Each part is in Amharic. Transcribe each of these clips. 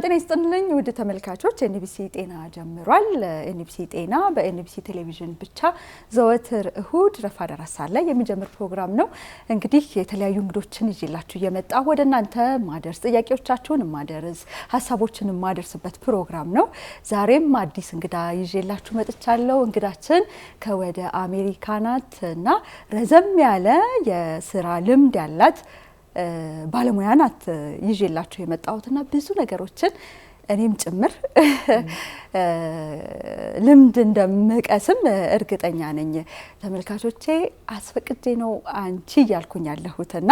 ጤና ይስጥልኝ ውድ ተመልካቾች ኤንቢሲ ጤና ጀምሯል። ኤንቢሲ ጤና በኤንቢሲ ቴሌቪዥን ብቻ ዘወትር እሁድ ረፋድ 4 ሰዓት ላይ የሚጀምር ፕሮግራም ነው። እንግዲህ የተለያዩ እንግዶችን ይዤላችሁ እየመጣ ወደ እናንተ ማደርስ ጥያቄዎቻችሁን ማደርስ ሀሳቦችን ማደርስበት ፕሮግራም ነው። ዛሬም አዲስ እንግዳ ይዤላችሁ መጥቻለሁ። እንግዳችን ከወደ አሜሪካ ናትና ረዘም ያለ የስራ ልምድ ያላት ባለሙያ ናት ይዤላችሁ የመጣሁትና ብዙ ነገሮችን እኔም ጭምር ልምድ እንደምቀስም እርግጠኛ ነኝ። ተመልካቾቼ አስፈቅጄ ነው አንቺ እያልኩኝ ያለሁትና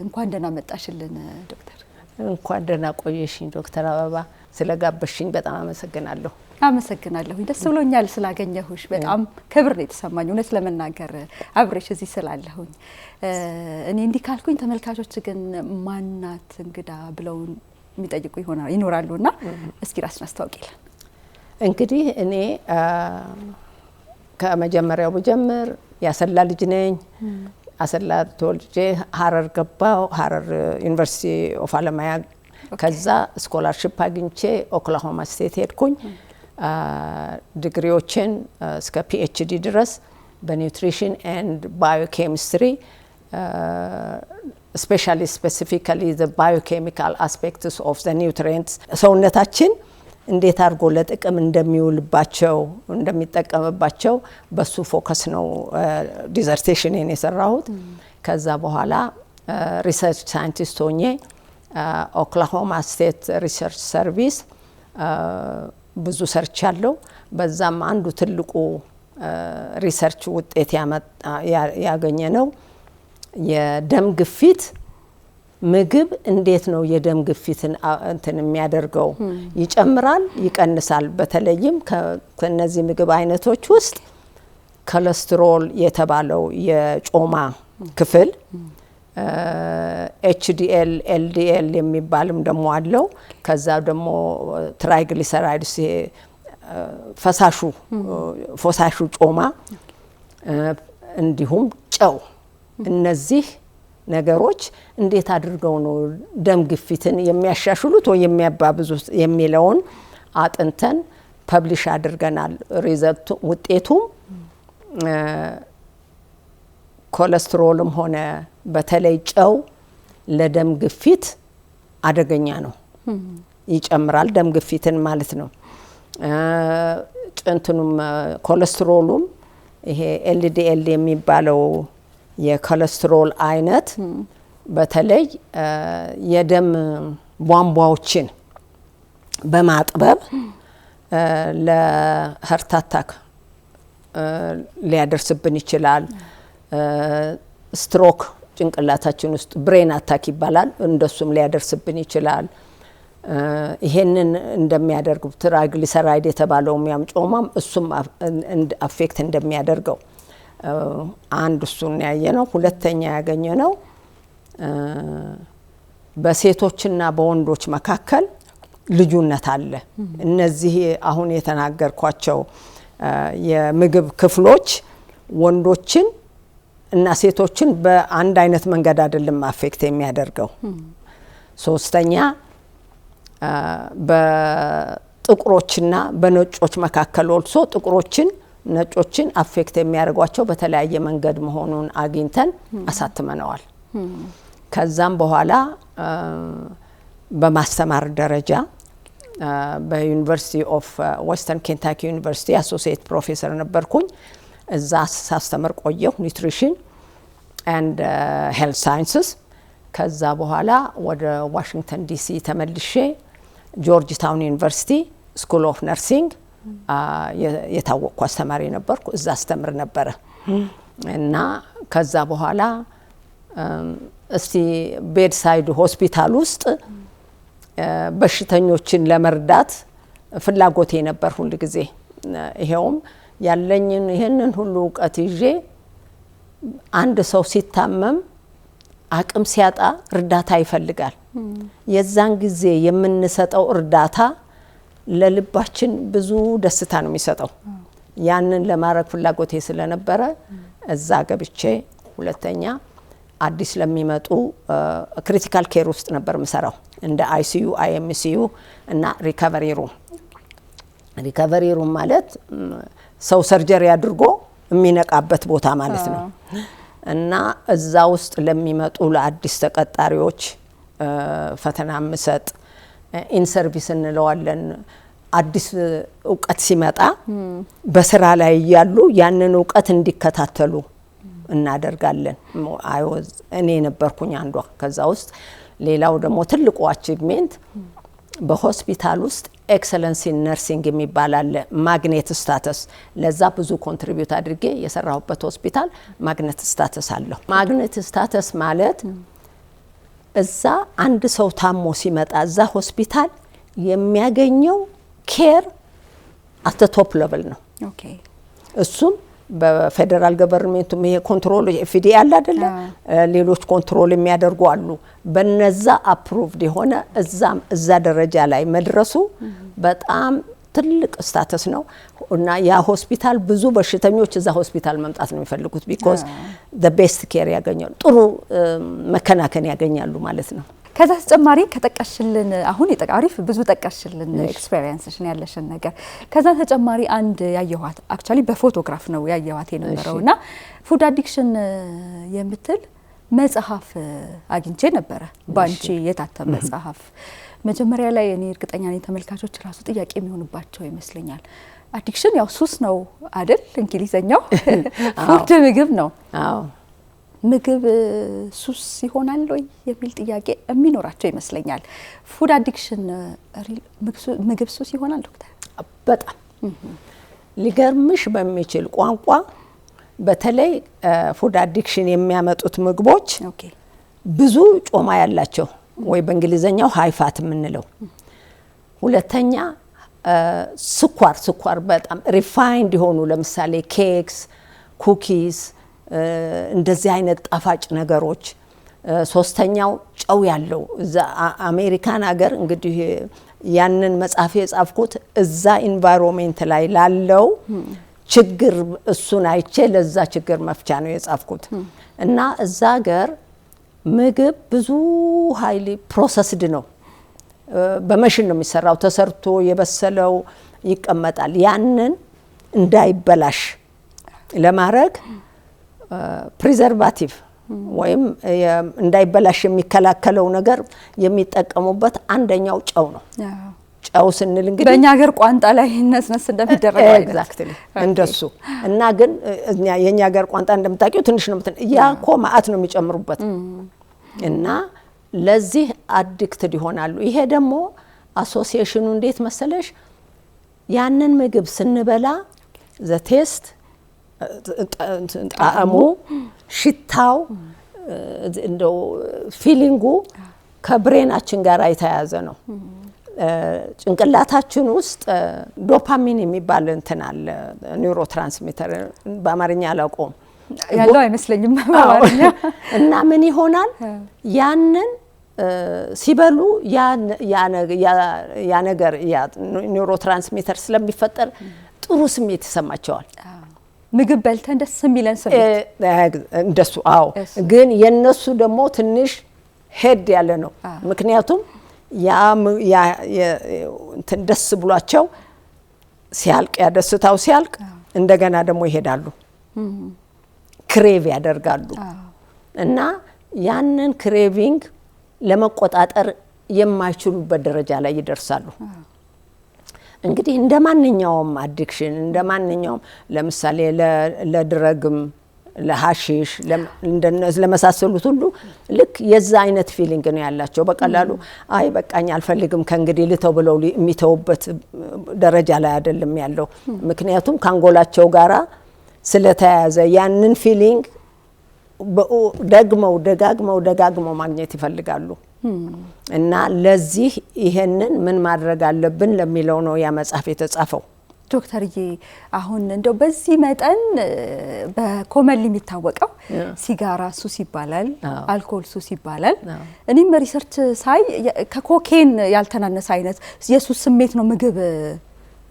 እንኳን ደህና መጣሽልን ዶክተር። እንኳን ደህና ቆየሽኝ ዶክተር አበባ። ስለጋበሽኝ በጣም አመሰግናለሁ። አመሰግናለሁ። ደስ ብሎኛል ስላገኘሁሽ። በጣም ክብር ነው የተሰማኝ እውነት ለመናገር አብሬሽ እዚህ ስላለሁኝ። እኔ እንዲህ ካልኩኝ ተመልካቾች ግን ማናት እንግዳ ብለው የሚጠይቁ ይኖራሉና እስኪ ራስን አስተዋውቂልን። እንግዲህ እኔ ከመጀመሪያው ብጀምር ያሰላ ልጅ ነኝ። አሰላ ተወልጄ ሀረር ገባው። ሀረር ዩኒቨርሲቲ ኦፍ አለማያ ከዛ ስኮላርሺፕ አግኝቼ ኦክላሆማ ስቴት ሄድኩኝ። ዲግሪዎችን እስከ ፒኤችዲ ድረስ በኒውትሪሽን ኤንድ ባዮኬሚስትሪ especially specifically the biochemical aspects of the nutrients ሰውነታችን እንዴት አድርጎ ለጥቅም እንደሚውልባቸው እንደሚጠቀምባቸው በሱ ፎከስ ነው ዲዘርቴሽንን የሰራሁት። ከዛ በኋላ ሪሰርች ሳይንቲስት ሆኜ ኦክላሆማ ስቴት ሪሰርች ሰርቪስ ብዙ ሰርች ያለው በዛም አንዱ ትልቁ ሪሰርች ውጤት ያገኘ ነው የደም ግፊት ምግብ እንዴት ነው የደም ግፊትን እንትን የሚያደርገው ይጨምራል ይቀንሳል። በተለይም ከነዚህ ምግብ አይነቶች ውስጥ ኮሌስትሮል የተባለው የጮማ ክፍል ኤችዲኤል ኤልዲኤል የሚባልም ደሞ አለው። ከዛ ደሞ ትራይግሊሰራይድስ ፈሳሹ ጮማ እንዲሁም ጨው እነዚህ ነገሮች እንዴት አድርገው ነው ደም ግፊትን የሚያሻሽሉት ወይ የሚያባብዙት የሚለውን አጥንተን ፐብሊሽ አድርገናል። ሪዘልቱ ውጤቱም ኮሌስትሮልም ሆነ በተለይ ጨው ለደም ግፊት አደገኛ ነው፣ ይጨምራል ደም ግፊትን ማለት ነው። ጭንቱንም ኮሌስትሮሉም ይሄ ኤልዲኤል የሚባለው የኮሌስትሮል አይነት በተለይ የደም ቧንቧዎችን በማጥበብ ለሀርት አታክ ሊያደርስብን ይችላል። ስትሮክ ጭንቅላታችን ውስጥ ብሬን አታክ ይባላል፣ እንደሱም ሊያደርስብን ይችላል። ይሄንን እንደሚያደርግ ትራይግሊሰራይድ የተባለው የሚያምጮማም እሱም አፌክት እንደሚያደርገው አንድ እሱን ያየነው። ሁለተኛ ያገኘነው በሴቶችና በወንዶች መካከል ልዩነት አለ። እነዚህ አሁን የተናገርኳቸው የምግብ ክፍሎች ወንዶችን እና ሴቶችን በአንድ አይነት መንገድ አይደለም አፌክት የሚያደርገው። ሶስተኛ በጥቁሮችና በነጮች መካከል ወልሶ ጥቁሮችን ነጮችን አፌክት የሚያደርጓቸው በተለያየ መንገድ መሆኑን አግኝተን አሳትመነዋል። ከዛም በኋላ በማስተማር ደረጃ በዩኒቨርሲቲ ኦፍ ዌስተርን ኬንታኪ ዩኒቨርሲቲ አሶሲኤት ፕሮፌሰር ነበርኩኝ። እዛ ሳስተምር ቆየሁ ኒውትሪሽን ኤንድ ሄልት ሳይንስስ። ከዛ በኋላ ወደ ዋሽንግተን ዲሲ ተመልሼ ጆርጅ ታውን ዩኒቨርሲቲ ስኩል ኦፍ ነርሲንግ የታወቅኩ አስተማሪ ነበርኩ። እዛ አስተምር ነበረ እና ከዛ በኋላ እስቲ ቤድሳይድ ሆስፒታል ውስጥ በሽተኞችን ለመርዳት ፍላጎቴ ነበር ሁሉ ጊዜ። ይሄውም ያለኝን ይሄንን ሁሉ እውቀት ይዤ አንድ ሰው ሲታመም አቅም ሲያጣ እርዳታ ይፈልጋል። የዛን ጊዜ የምንሰጠው እርዳታ ለልባችን ብዙ ደስታ ነው የሚሰጠው። ያንን ለማድረግ ፍላጎቴ ስለነበረ እዛ ገብቼ ሁለተኛ አዲስ ለሚመጡ ክሪቲካል ኬር ውስጥ ነበር ምሰራው እንደ አይሲዩ አይኤምሲዩ እና ሪካቨሪ ሩም ማለት ሰው ሰርጀሪ አድርጎ የሚነቃበት ቦታ ማለት ነው። እና እዛ ውስጥ ለሚመጡ ለአዲስ ተቀጣሪዎች ፈተና ምሰጥ ኢን ሰርቪስ እንለዋለን። አዲስ እውቀት ሲመጣ በስራ ላይ ያሉ ያንን እውቀት እንዲከታተሉ እናደርጋለን። እኔ ነበርኩኝ አንዷ ከዛ ውስጥ። ሌላው ደግሞ ትልቁ አቺቭሜንት በሆስፒታል ውስጥ ኤክሰለንስ ኢን ነርሲንግ የሚባል አለ፣ ማግኔት ስታተስ። ለዛ ብዙ ኮንትሪቢዩት አድርጌ የሰራሁበት ሆስፒታል ማግኔት ስታተስ አለው። ማግኔት ስታተስ ማለት እዛ አንድ ሰው ታሞ ሲመጣ እዛ ሆስፒታል የሚያገኘው ኬር አት ቶፕ ሌቭል ነው። ኦኬ እሱም በፌደራል ገቨርንመንቱ ይሄ ኮንትሮል ኤፍዲ አለ አይደለ? ሌሎች ኮንትሮል የሚያደርጉ አሉ። በነዛ አፕሩቭድ የሆነ እዛ ደረጃ ላይ መድረሱ በጣም ትልቅ ስታተስ ነው። እና ያ ሆስፒታል ብዙ በሽተኞች እዛ ሆስፒታል መምጣት ነው የሚፈልጉት ቢኮዝ the best care ያገኛሉ፣ ጥሩ መከናከን ያገኛሉ ማለት ነው። ከዛ ተጨማሪ ከጠቀሽልን አሁን አሪፍ ብዙ ጠቀሽልን ኤክስፒሪየንስሽን ያለሽን ነገር። ከዛ ተጨማሪ አንድ ያየኋት አክቹአሊ በፎቶግራፍ ነው ያየኋት የነበረውና ፉድ አዲክሽን የምትል መጽሐፍ አግኝቼ ነበረ፣ ባንቺ የታተመ መጽሐፍ። መጀመሪያ ላይ እኔ እርግጠኛ ነኝ ተመልካቾች ራሱ ጥያቄ የሚሆንባቸው ይመስለኛል። አዲክሽን ያው ሱስ ነው አይደል? እንግሊዘኛው ፉድ ምግብ ነው። አዎ ምግብ ሱስ ይሆናል ወይ የሚል ጥያቄ የሚኖራቸው ይመስለኛል። ፉድ አዲክሽን ምግብ ሱስ ይሆናል ዶክተር? በጣም ሊገርምሽ በሚችል ቋንቋ በተለይ ፉድ አዲክሽን የሚያመጡት ምግቦች ብዙ ጮማ ያላቸው ወይ በእንግሊዘኛው ሃይፋት የምንለው፣ ሁለተኛ ስኳር በጣም ሪፋይንድ የሆኑ ለምሳሌ ኬክስ፣ ኩኪስ እንደዚህ አይነት ጣፋጭ ነገሮች፣ ሶስተኛው ጨው ያለው። እዛ አሜሪካን ሀገር እንግዲህ ያንን መጽሐፍ የጻፍኩት እዛ ኢንቫይሮንመንት ላይ ላለው ችግር እሱን አይቼ ለዛ ችግር መፍቻ ነው የጻፍኩት። እና እዛ ሀገር ምግብ ብዙ ሃይሊ ፕሮሰስድ ነው፣ በመሽን ነው የሚሰራው። ተሰርቶ የበሰለው ይቀመጣል። ያንን እንዳይበላሽ ለማድረግ ፕሪዘርቫቲቭ ወይም እንዳይበላሽ የሚከላከለው ነገር የሚጠቀሙበት አንደኛው ጨው ነው። ጨው ስንል እንግዲህ በእኛ ሀገር ቋንጣ ላይ ነስነስ እንደሚደረገው አይነት ኤግዛክትሊ እንደሱ። እና ግን የኛ ሀገር ቋንጣ እንደምታውቂው ትንሽ ነው ያኮ ማአት ነው የሚጨምሩበት። እና ለዚህ አዲክትድ ይሆናሉ። ይሄ ደግሞ አሶሲዬሽኑ እንዴት መሰለሽ፣ ያንን ምግብ ስንበላ ዘ ቴስት ጣዕሙ፣ ሽታው፣ እንደው ፊሊንጉ ከብሬናችን ጋር የተያያዘ ነው። ጭንቅላታችን ውስጥ ዶፓሚን የሚባል እንትን አለ፣ ኒውሮ ትራንስሚተር፣ በአማርኛ አላውቀውም ያለው አይመስለኝም በአማርኛ። እና ምን ይሆናል ያንን ሲበሉ ያ ነገር ኒውሮ ትራንስሚተር ስለሚፈጠር ጥሩ ስሜት ይሰማቸዋል። ምግብ በልተን ደስ የሚለን ስሜት እንደሱ። አዎ ግን የነሱ ደግሞ ትንሽ ሄድ ያለ ነው። ምክንያቱም ያ እንትን ደስ ብሏቸው ሲያልቅ ያደስታው ሲያልቅ እንደገና ደግሞ ይሄዳሉ፣ ክሬቭ ያደርጋሉ። እና ያንን ክሬቪንግ ለመቆጣጠር የማይችሉበት ደረጃ ላይ ይደርሳሉ። እንግዲህ እንደማንኛውም አዲክሽን እንደማንኛውም ለምሳሌ ለድረግም ለሐሺሽ ለመሳሰሉት ሁሉ ልክ የዛ አይነት ፊሊንግ ነው ያላቸው። በቀላሉ አይ በቃኝ አልፈልግም ከእንግዲህ ልተው ብለው የሚተውበት ደረጃ ላይ አይደለም ያለው። ምክንያቱም ካንጎላቸው ጋራ ስለተያያዘ ያንን ፊሊንግ ደጋግመው ማግኘት ይፈልጋሉ። እና ለዚህ ይሄንን ምን ማድረግ አለብን ለሚለው ነው ያ መጽሐፍ የተጻፈው። ዶክተርዬ አሁን እንደው በዚህ መጠን በኮመን የሚታወቀው ሲጋራ ሱስ ይባላል፣ አልኮል ሱስ ይባላል። እኔም ሪሰርች ሳይ ከኮኬን ያልተናነሰ አይነት የሱስ ስሜት ነው ምግብ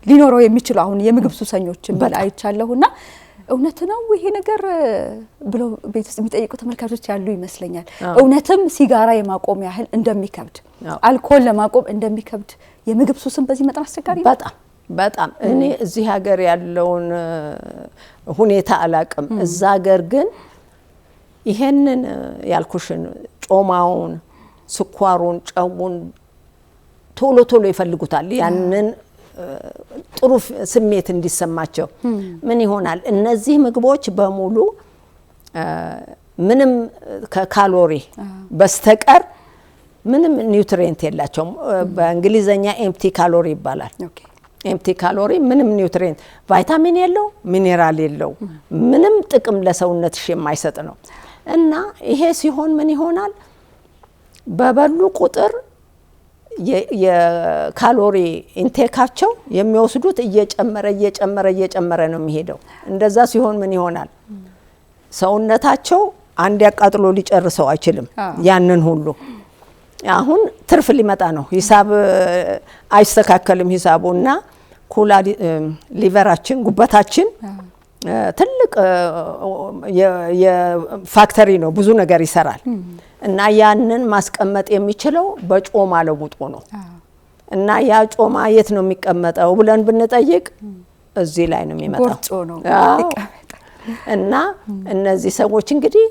ሊኖረው የሚችለው። አሁን የምግብ ሱሰኞችን በል አይቻለሁና እውነት ነው ይሄ ነገር ብሎ ቤት ውስጥ የሚጠይቁ ተመልካቾች ያሉ ይመስለኛል። እውነትም ሲጋራ የማቆም ያህል እንደሚከብድ አልኮል ለማቆም እንደሚከብድ የምግብ ሱስን በዚህ መጠን አስቸጋሪ ነው። በጣም እኔ እዚህ ሀገር ያለውን ሁኔታ አላቅም። እዛ ሀገር ግን ይሄንን ያልኩሽን ጮማውን፣ ስኳሩን፣ ጨውን ቶሎ ይፈልጉታል። ያንን ጥሩ ስሜት እንዲሰማቸው ምን ይሆናል? እነዚህ ምግቦች በሙሉ ምንም ከካሎሪ በስተቀር ምንም ኒውትሪየንት የላቸውም። በእንግሊዘኛ ኤምፕቲ ካሎሪ ይባላል። ኤምፕቲ ካሎሪ ምንም ኒውትሪየንት ቫይታሚን የለው፣ ሚኔራል የለው፣ ምንም ጥቅም ለሰውነትሽ የማይሰጥ ነው። እና ይሄ ሲሆን ምን ይሆናል? በበሉ ቁጥር የካሎሪ ኢንቴካቸው የሚወስዱት እየጨመረ ነው የሚሄደው። እንደዛ ሲሆን ምን ይሆናል? ሰውነታቸው አንድ ያቃጥሎ ሊጨርሰው አይችልም ያንን ሁሉ። አሁን ትርፍ ሊመጣ ነው፣ ሂሳብ አይስተካከልም ሂሳቡና ሊቨራችን ጉበታችን ትልቅ የፋክተሪ ነው፣ ብዙ ነገር ይሰራል። እና ያንን ማስቀመጥ የሚችለው በጮማ ለውጦ ነው። እና ያ ጮማ የት ነው የሚቀመጠው ብለን ብንጠይቅ እዚህ ላይ ነው የሚመጣው። እና እነዚህ ሰዎች እንግዲህ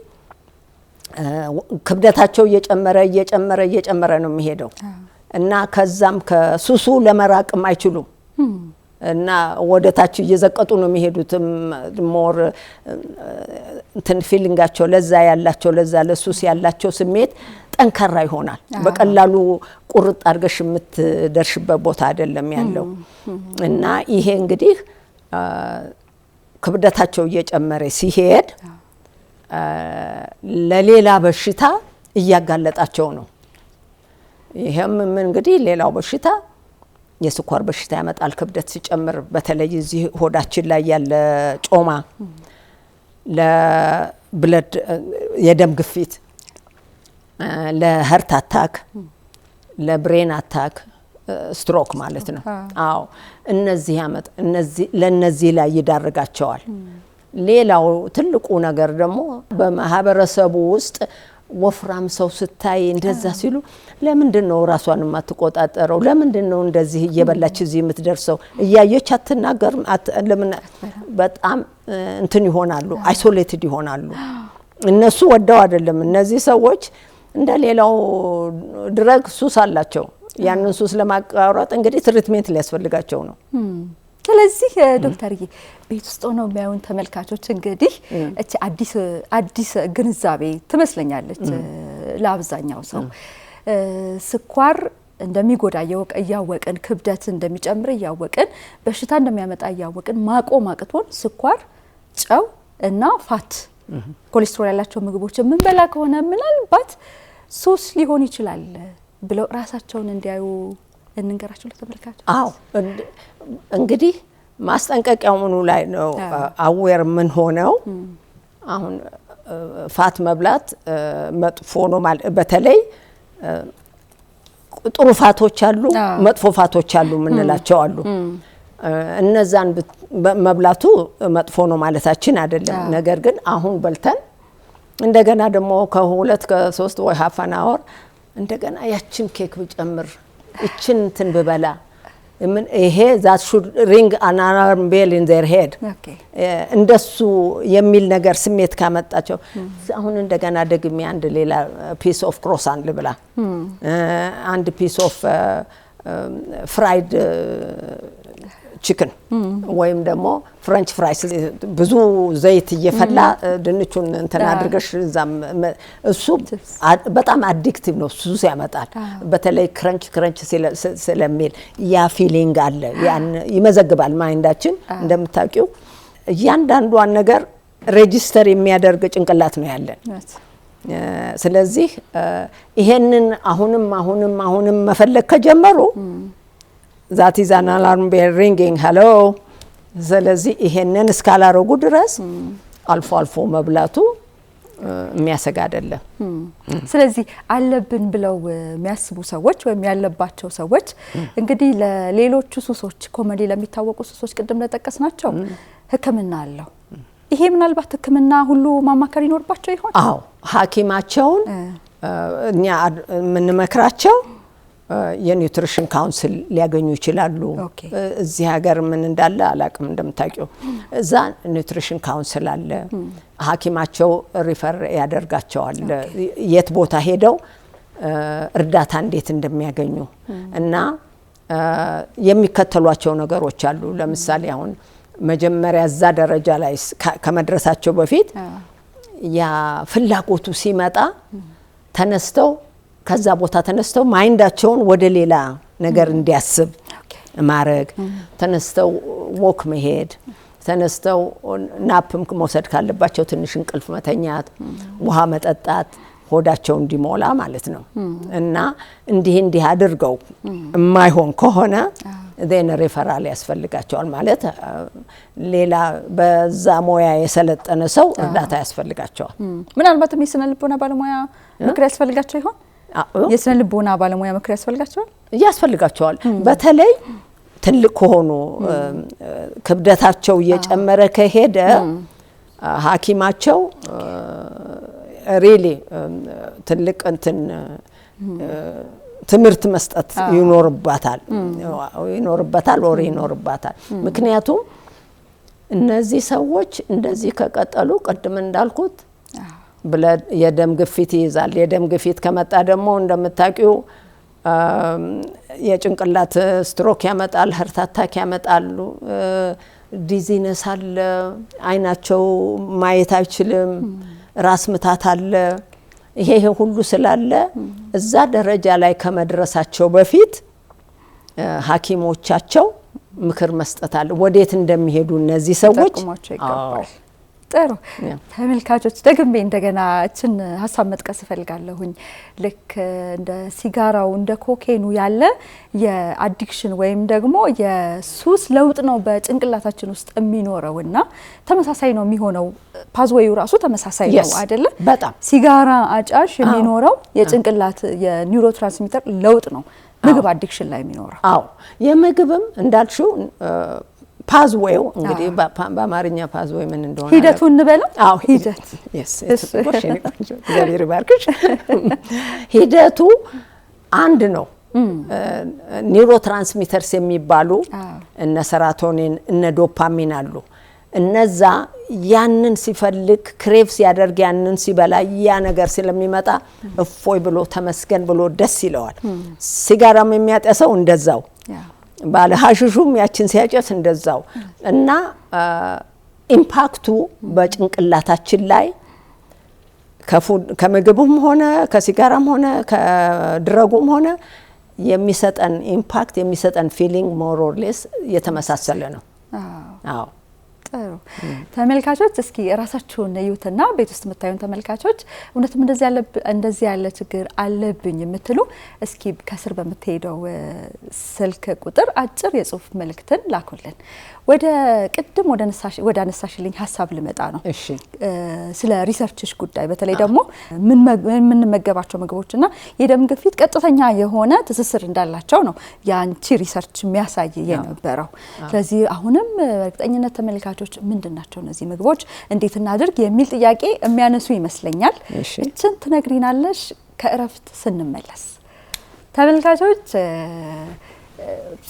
ክብደታቸው እየጨመረ ነው የሚሄደው። እና ከዛም ከሱሱ ለመራቅም አይችሉም። እና ወደታች እየዘቀጡ ነው የሚሄዱት። ሞር እንትን ፊሊንጋቸው ለዛ ለሱስ ያላቸው ስሜት ጠንካራ ይሆናል። በቀላሉ ቁርጥ አድርገሽ የምትደርሽበት ቦታ አይደለም ያለው። እና ይሄ እንግዲህ ክብደታቸው እየጨመረ ሲሄድ ለሌላ በሽታ እያጋለጣቸው ነው። ይሄም እንግዲህ ሌላው በሽታ የስኳር በሽታ ያመጣል። ክብደት ሲጨምር በተለይ እዚህ ሆዳችን ላይ ያለ ጮማ ለብለድ የደም ግፊት፣ ለሀርት አታክ፣ ለብሬን አታክ፣ ስትሮክ ማለት ነው። አዎ ለነዚህ ላይ ይዳርጋቸዋል። ሌላው ትልቁ ነገር ደግሞ በማህበረሰቡ ውስጥ ወፍራም ሰው ስታይ እንደዛ ሲሉ ለምንድን ነው ራሷን የማትቆጣጠረው? ለምንድን ነው እንደዚህ እየበላች እዚህ የምትደርሰው? እያየች አትናገርም? ለምን? በጣም እንትን ይሆናሉ፣ አይሶሌትድ ይሆናሉ። እነሱ ወደው አይደለም። እነዚህ ሰዎች እንደ ሌላው ድረግ ሱስ አላቸው። ያንን ሱስ ለማቋረጥ እንግዲህ ትሪትሜንት ሊያስፈልጋቸው ነው። ስለዚህ ዶክተርዬ ቤት ውስጥ ሆነው የሚያዩን ተመልካቾች እንግዲህ እቺ አዲስ ግንዛቤ ትመስለኛለች ለአብዛኛው ሰው። ስኳር እንደሚጎዳ እያወቅን፣ ክብደት እንደሚጨምር እያወቅን፣ በሽታ እንደሚያመጣ እያወቅን ማቆም አቅቶን ስኳር፣ ጨው እና ፋት ኮሌስትሮል ያላቸው ምግቦች የምንበላ ከሆነ ምናልባት ሱስ ሊሆን ይችላል ብለው ራሳቸውን እንዲያዩ እንንገራቸው ለተመልካቾች። አዎ እንግዲህ ማስጠንቀቂያው ምኑ ላይ ነው አዌር ምን ሆነው? አሁን ፋት መብላት መጥፎ ነው ማለት በተለይ ጥሩ ፋቶች አሉ፣ መጥፎ ፋቶች አሉ ምንላቸው አሉ። እነዛን መብላቱ መጥፎ ነው ማለታችን አይደለም። ነገር ግን አሁን በልተን እንደገና ደግሞ ከ2 ከ3 ወይ half an hour እንደገና ያችን ኬክ ብጨምር እችን እንትን ብበላ ምን ይሄ that should ring an alarm bell in their head እንደሱ የሚል ነገር ስሜት ካመጣቸው አሁን እንደገና ደግሜ አንድ ሌላ piece of croissant ልብላ፣ አንድ piece of fried chicken ወይም ደግሞ ፍሬንች ፍራይስ ብዙ ዘይት እየፈላ ድንቹን እንትና አድርገሽ እዛም እሱ በጣም አዲክቲቭ ነው፣ ሱስ ያመጣል። በተለይ ክረንች ስለሚል ያ ፊሊንግ አለ፣ ያን ይመዘግባል ማይንዳችን። እንደምታውቂው እያንዳንዷን ነገር ሬጂስተር የሚያደርግ ጭንቅላት ነው ያለን። ስለዚህ ይሄንን አሁንም መፈለግ ከጀመሩ that is an alarm bell ringing hello። ስለዚህ ይሄንን እስካላረጉ ድረስ አልፎ መብላቱ የሚያሰጋ አይደለም። ስለዚህ አለብን ብለው የሚያስቡ ሰዎች ወይም ያለባቸው ሰዎች እንግዲህ ለሌሎቹ ሱሶች ኮመዲ ለሚታወቁ ሱሶች ቅድም ለጠቀስናቸው ሕክምና አለው። ይሄ ምናልባት ሕክምና ሁሉ ማማከር ይኖርባቸው ይሆን? አዎ ሐኪማቸውን እኛ የምንመክራቸው የኒውትሪሽን ካውንስል ሊያገኙ ይችላሉ። እዚህ ሀገር ምን እንዳለ አላቅም እንደምታውቂው እዛ ኒውትሪሽን ካውንስል አለ። ሐኪማቸው ሪፈር ያደርጋቸዋል የት ቦታ ሄደው እርዳታ እንዴት እንደሚያገኙ እና የሚከተሏቸው ነገሮች አሉ። ለምሳሌ አሁን መጀመሪያ እዛ ደረጃ ላይ ከመድረሳቸው በፊት ያ ፍላጎቱ ሲመጣ ተነስተው ከዛ ቦታ ተነስተው ማይንዳቸውን ወደ ሌላ ነገር እንዲያስብ ማድረግ፣ ተነስተው ወክ መሄድ፣ ተነስተው ናፕም መውሰድ ካለባቸው ትንሽ እንቅልፍ መተኛት፣ ውሃ መጠጣት ሆዳቸው እንዲሞላ ማለት ነው። እና እንዲህ አድርገው የማይሆን ከሆነ ዜን ሪፈራል ያስፈልጋቸዋል ማለት ሌላ በዛ ሙያ የሰለጠነ ሰው እርዳታ ያስፈልጋቸዋል። ምናልባትም የስነ ልቦና ባለሙያ ምክር ያስፈልጋቸው ይሆን? የስነ ልቦና ባለሙያ ምክር ያስፈልጋቸዋል። በተለይ ትልቅ ከሆኑ ክብደታቸው እየጨመረ ከሄደ ሐኪማቸው ሪሊ ትልቅ ትምህርት መስጠት ይኖርባታል። ምክንያቱም እነዚህ ሰዎች እንደዚህ ከቀጠሉ ቅድም እንዳልኩት የደም ግፊት ይይዛል። የደም ግፊት ከመጣ ደግሞ እንደምታውቂው የጭንቅላት ስትሮክ ያመጣል፣ ሀርት አታክ ያመጣሉ፣ ዲዚነስ አለ፣ አይናቸው ማየት አይችልም፣ ራስ ምታት አለ። ይሄ ሁሉ ስላለ እዛ ደረጃ ላይ ከመድረሳቸው በፊት ሐኪሞቻቸው ምክር መስጠት አለ ወዴት እንደሚሄዱ እነዚህ ሰዎች። ጥሩ ተመልካቾች ደግሜ እንደገና እችን ሀሳብ መጥቀስ እፈልጋለሁኝ። ልክ እንደ ሲጋራው እንደ ኮኬኑ ያለ የአዲክሽን ወይም ደግሞ የሱስ ለውጥ ነው በጭንቅላታችን ውስጥ የሚኖረውና ተመሳሳይ ነው የሚሆነው። ፓዝዌዩ ራሱ ተመሳሳይ ነው አይደለ? በጣም ሲጋራ አጫሽ የሚኖረው የጭንቅላት የኒውሮትራንስሚተር ለውጥ ነው ምግብ አዲክሽን ላይ የሚኖረው። አዎ የምግብም እንዳልሽው ፓዝዌው እንግዲህ በአማርኛ ፓዝዌው ምን እንደሆነ ሂደቱ እንበለው። አዎ ሂደት ሂደቱ አንድ ነው። ኒውሮትራንስሚተርስ የሚባሉ እነ ሰራቶኒን እነ ዶፓሚን አሉ። እነዛ ያንን ሲፈልግ ክሬቭ ሲያደርግ ያንን ሲበላ ያ ነገር ስለሚመጣ እፎይ ብሎ ተመስገን ብሎ ደስ ይለዋል። ሲጋራም የሚያጠሰው እንደዛው ባለ ሐሽሹም ያችን ሲያጨስ እንደዛው እና ኢምፓክቱ በጭንቅላታችን ላይ ከምግቡም ሆነ ከሲጋራም ሆነ ከድረጉም ሆነ የሚሰጠን ኢምፓክት የሚሰጠን ፊሊንግ ሞር ኦር ሌስ የተመሳሰለ ነው። አዎ ጥሩ ተመልካቾች እስኪ ራሳችሁን እዩትና ቤት ውስጥ የምታዩን ተመልካቾች እውነትም እንደዚህ ያለ ችግር አለብኝ የምትሉ እስኪ ከስር በምትሄደው ስልክ ቁጥር አጭር የጽሁፍ መልእክትን ላኩልን። ወደ ቅድም ወደ አነሳሽልኝ ሀሳብ ልመጣ ነው። እሺ ስለ ሪሰርችሽ ጉዳይ በተለይ ደግሞ ምን መገባቸው ምግቦችና የደም ግፊት ቀጥተኛ የሆነ ትስስር እንዳላቸው ነው ያንቺ ሪሰርች የሚያሳይ የነበረው። ስለዚህ አሁንም እርግጠኝነት ተመልካቾች ምንድናቸው እነዚህ ምግቦች እንዴት እናድርግ የሚል ጥያቄ የሚያነሱ ይመስለኛል። እችን ትነግሪናለሽ ከእረፍት ስንመለስ። ተመልካቾች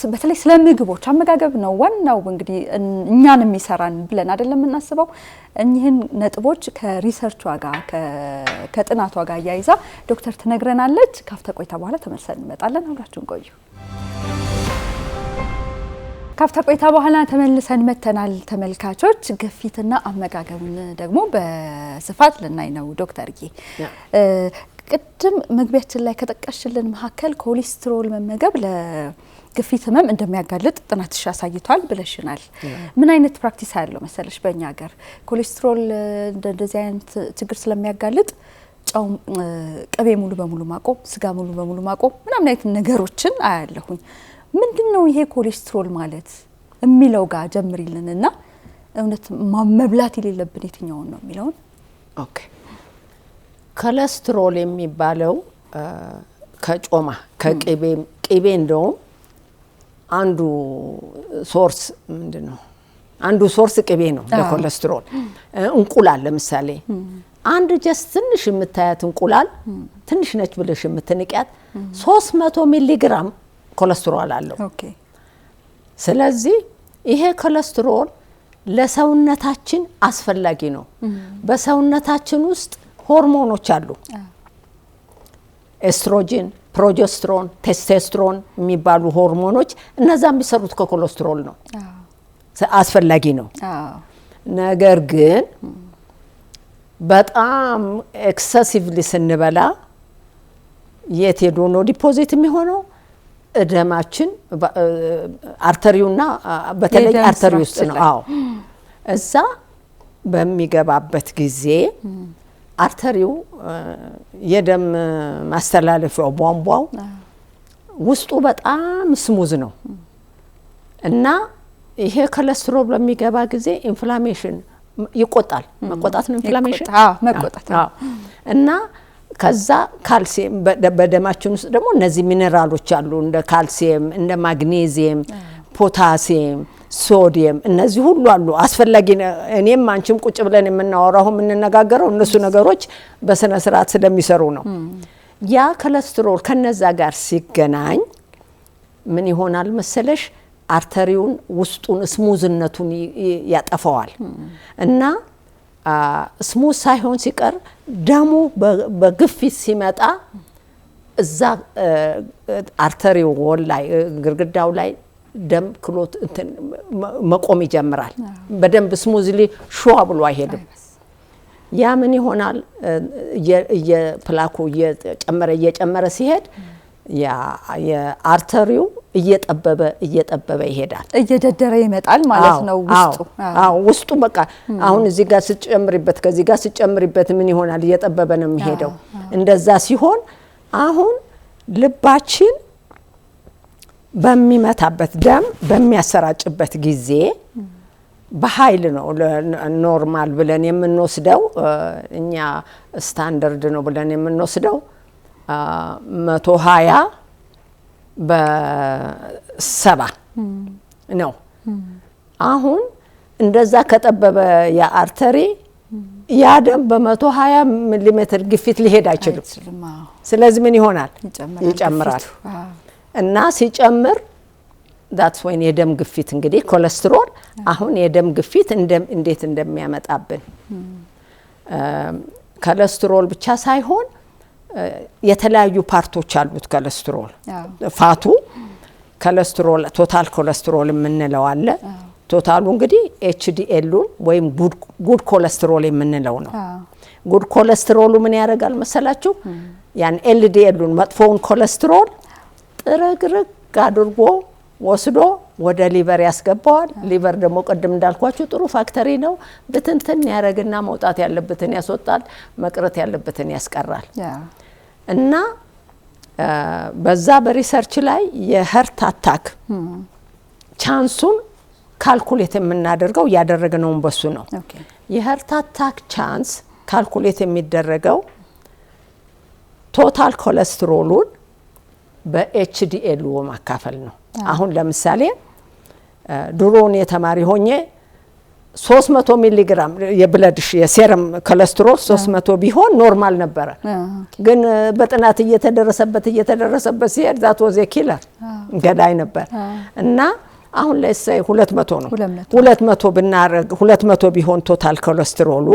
በተለይ ስለ ምግቦች አመጋገብ ነው ዋናው እንግዲህ እኛን የሚሰራን ብለን አይደለም እናስበው። እኚህን ነጥቦች ከሪሰርቿ ጋር ከጥናቷ ጋር ያይዛ ዶክተር ትነግረናለች። ካፍታ ቆይታ በኋላ ተመልሰን እንመጣለን። አብራችሁን ቆዩ። ካፍታ ቆይታ በኋላ ተመልሰን መተናል። ተመልካቾች ግፊትና አመጋገብን ደግሞ በስፋት ልናይ ነው ዶክተርዬ። ቅድም መግቢያችን ላይ ከጠቀሽልን መካከል ኮሌስትሮል መመገብ ለግፊት ህመም እንደሚያጋልጥ ጥናትሽ አሳይቷል ብለሽናል። ምን አይነት ፕራክቲስ ያለው መሰለሽ በእኛ ሀገር ኮሌስትሮል እንደዚህ አይነት ችግር ስለሚያጋልጥ ጫው ቅቤ ሙሉ በሙሉ ማቆም፣ ስጋ ሙሉ በሙሉ ማቆም ምናምን አይነት ነገሮችን አያለሁኝ። ምንድነው ይሄ ኮሌስትሮል ማለት የሚለው ጋር ጀምሪልንና እውነት መብላት የሌለብን የትኛውን ነው የሚለውን። ኦኬ ኮሌስትሮል የሚባለው ከጮማ ከቅቤ እንደውም አንዱ ሶርስ ምንድነው አንዱ ሶርስ ቅቤ ነው ለኮሌስትሮል። እንቁላል ለምሳሌ አንድ ጀስት ትንሽ የምታያት እንቁላል ትንሽ ነች ብለሽ የምትንቂያት 300 ሚሊ ግራም ኮሌስትሮል አለው። ኦኬ ስለዚህ ይሄ ኮሌስትሮል ለሰውነታችን አስፈላጊ ነው። በሰውነታችን ውስጥ ሆርሞኖች አሉ። ኤስትሮጂን፣ ፕሮጀስትሮን፣ ቴስቶስትሮን የሚባሉ ሆርሞኖች እነዛ የሚሰሩት ከኮሌስትሮል ነው። አስፈላጊ ነው። ነገር ግን በጣም ኤክሰሲቭሊ ስንበላ የት ሄዶ ነው ዲፖዚት የሚሆነው? ደማችን አርተሪውና በተለይ አርተሪ ውስጥ ነው። አዎ እዛ በሚገባበት ጊዜ አርተሪው የደም ማስተላለፊያው ቧንቧው ውስጡ በጣም ስሙዝ ነው እና ይሄ ኮሌስትሮል በሚገባ ጊዜ ኢንፍላሜሽን ይቆጣል። መቆጣት ነው ኢንፍላሜሽን። መቆጣት እና ከዛ ካልሲየም በደማችን ውስጥ ደግሞ እነዚህ ሚነራሎች አሉ እንደ ካልሲየም፣ እንደ ማግኔዚየም፣ ፖታሲየም፣ ሶዲየም እነዚህ ሁሉ አሉ አስፈላጊ። እኔም አንቺም ቁጭ ብለን የምናወራው የምንነጋገረው እነሱ ነገሮች በስነ ስርዓት ስለሚሰሩ ነው። ያ ኮሌስትሮል ከነዛ ጋር ሲገናኝ ምን ይሆናል መሰለሽ? አርተሪውን ውስጡን ስሙዝነቱን ያጠፋዋል እና ስሙዝ ሳይሆን ሲቀር ደሙ በግፊት ሲመጣ እዛ አርተሪው ወል ላይ ግርግዳው ላይ ደም ክሎት መቆም ይጀምራል። በደንብ ስሙዝሊ ሹዋ ብሎ አይሄድም። ያ ምን ይሆናል? የፕላኩ እየጨመረ ሲሄድ የአርተሪው እየጠበበ ይሄዳል። እየደደረ ይመጣል ማለት ነው ውስጡ። ውስጡ በቃ አሁን እዚህ ጋር ስጨምሪበት ከዚህ ጋር ስጨምሪበት ምን ይሆናል? እየጠበበ ነው የሚሄደው። እንደዛ ሲሆን አሁን ልባችን በሚመታበት ደም በሚያሰራጭበት ጊዜ በኃይል ነው ኖርማል ብለን የምንወስደው እኛ ስታንዳርድ ነው ብለን የምንወስደው 120 በ70 ነው። አሁን እንደዛ ከጠበበ የአርተሪ ያ ደም በ120 ሚሊ ሜትር ግፊት ሊሄድ አይችልም። ስለዚህ ምን ይሆናል? ይጨምራል። እና ሲጨምር that's when የደም ግፊት እንግዲህ ኮሌስትሮል አሁን የደም ግፊት እንዴት እንደሚያመጣብን ኮሌስትሮል ብቻ ሳይሆን የተለያዩ ፓርቶች አሉት። ኮሌስትሮል ፋቱ ኮሌስትሮል ቶታል ኮሌስትሮል የምንለው አለ። ቶታሉ እንግዲህ ኤችዲኤል ወይም ጉድ ኮሌስትሮል የምንለው ነው። ጉድ ኮሌስትሮሉ ምን ያደርጋል መሰላችሁ? ያን ኤልዲኤሉን መጥፎውን ኮሌስትሮል ጥርግርግ አድርጎ ወስዶ ወደ ሊቨር ያስገባዋል። ሊቨር ደግሞ ቀደም እንዳልኳችሁ ጥሩ ፋክተሪ ነው። በትንትን ያረግና መውጣት ያለበትን ያስወጣል፣ መቅረት ያለበትን ያስቀራል። እና በዛ በሪሰርች ላይ የሀርት አታክ ቻንሱን ካልኩሌት የምናደርገው ያደረግነው በሱ ነው። የሀርት አታክ ቻንስ ካልኩሌት የሚደረገው ቶታል ኮሌስትሮሉን በኤችዲኤል ማካፈል ነው። አሁን ለምሳሌ ድሮን የተማሪ ሆኜ 300 ሚሊ ግራም የብለድሽ የሴረም ኮሌስትሮል 300 ቢሆን ኖርማል ነበረ። ግን በጥናት እየተደረሰበት ሲሄድ ዛት ወዘ ኪለር ገዳይ ነበር። እና አሁን ለሰይ 200 ነው። 200 ብናረግ 200 ቢሆን ቶታል ኮሌስትሮሉ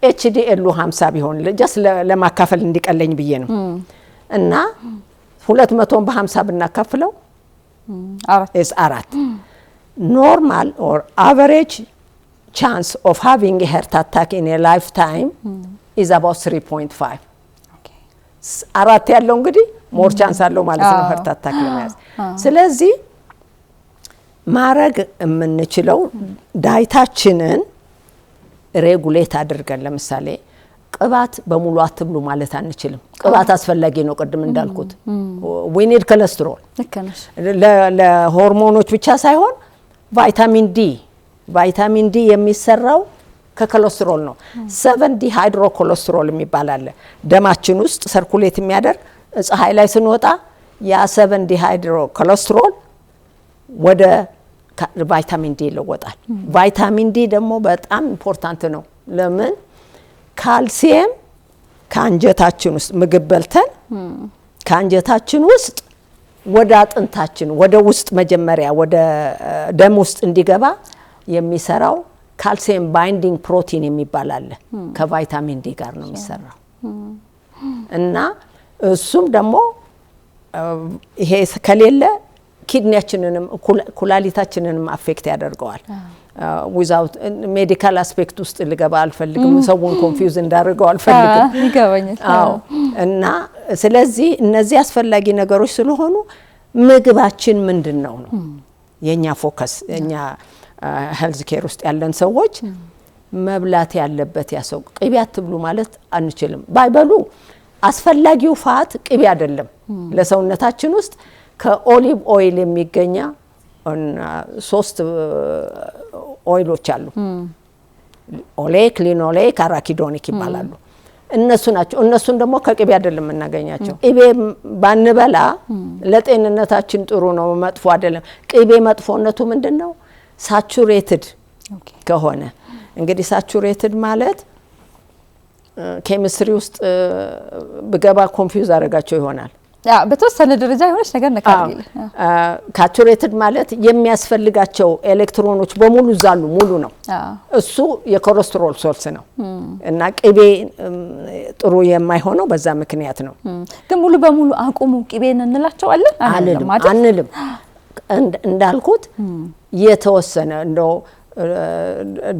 ኤችዲኤሉ 50 ቢሆን ጀስት ለማካፈል እንዲቀለኝ ብዬ ነው። እና 200 በ50 ብናካፍለው አራት normal or average chance of having a heart attack in a lifetime is about 3.5. አራት ያለው እንግዲህ ሞር ቻንስ አለው ማለት ነው heart attack ለመያዝ። ስለዚህ ማረግ የምንችለው ዳይታችንን ሬጉሌት አድርገን ለምሳሌ ቅባት በሙሉ አትብሉ ማለት አንችልም። ቅባት አስፈላጊ ነው ቀደም እንዳልኩት። we need cholesterol ለሆርሞኖች ብቻ ሳይሆን ቫይታሚን ዲ የሚሰራው ከኮሌስትሮል ነው። 7 ዲሃይድሮኮሌስትሮል የሚባል አለ ደማችን ውስጥ ሰርኩሌት የሚያደርግ ፀሐይ ላይ ስንወጣ ያ 7 ዲሃይድሮኮሌስትሮል ወደ ቫይታሚን ዲ ይለወጣል። ቫይታሚን ዲ ደግሞ በጣም ኢምፖርታንት ነው። ለምን? ካልሲየም ከአንጀታችን ውስጥ ምግብ በልተን ከአንጀታችን ውስጥ ወደ አጥንታችን ወደ ውስጥ መጀመሪያ ወደ ደም ውስጥ እንዲገባ የሚሰራው ካልሲየም ባይንዲንግ ፕሮቲን የሚባል አለ። ከቫይታሚን ዲ ጋር ነው የሚሰራው እና እሱም ደግሞ ይሄ ከሌለ ኪድኒያችንንም ኩላሊታችንንም አፌክት ያደርገዋል። ዊዛውት ሜዲካል አስፔክት ውስጥ ልገባ አልፈልግም፣ ሰውን ኮንፊውዝ እንዳደርገው አልፈልግም። ይገባኛል። እና ስለዚህ እነዚህ አስፈላጊ ነገሮች ስለሆኑ ምግባችን ምንድነው ነው የኛ ፎከስ። የኛ ሄልዝ ኬር ውስጥ ያለን ሰዎች መብላት ያለበት ያሰው ቅቤ አትብሉ ማለት አንችልም። ባይበሉ አስፈላጊው ፋት ቅቤ አይደለም ለሰውነታችን ውስጥ ከኦሊቭ ኦይል የሚገኛ 3 ኦይሎች አሉ። ኦሌክ፣ ሊኖሌክ፣ አራኪዶኒክ ይባላሉ። እነሱ ናቸው። እነሱን ደግሞ ከቅቤ አይደለም እናገኛቸው። ቅቤ ባንበላ ለጤንነታችን ጥሩ ነው፣ መጥፎ አይደለም። ቅቤ መጥፎነቱ ምንድነው? ሳቹሬትድ ከሆነ እንግዲህ ሳቹሬትድ ማለት ኬሚስትሪ ውስጥ ብገባ ኮንፊውዝ አደረጋቸው ይሆናል። በተወሰነ ደረጃ የሆነች ነገር ነካል። ሳቹሬትድ ማለት የሚያስፈልጋቸው ኤሌክትሮኖች በሙሉ ዛሉ ሙሉ ነው። እሱ የኮሌስትሮል ሶርስ ነው እና ቅቤ ጥሩ የማይሆነው በዛ ምክንያት ነው። ግን ሙሉ በሙሉ አቁሙ ቅቤን እንላቸዋለን አንልም። እንዳልኩት የተወሰነ እንደው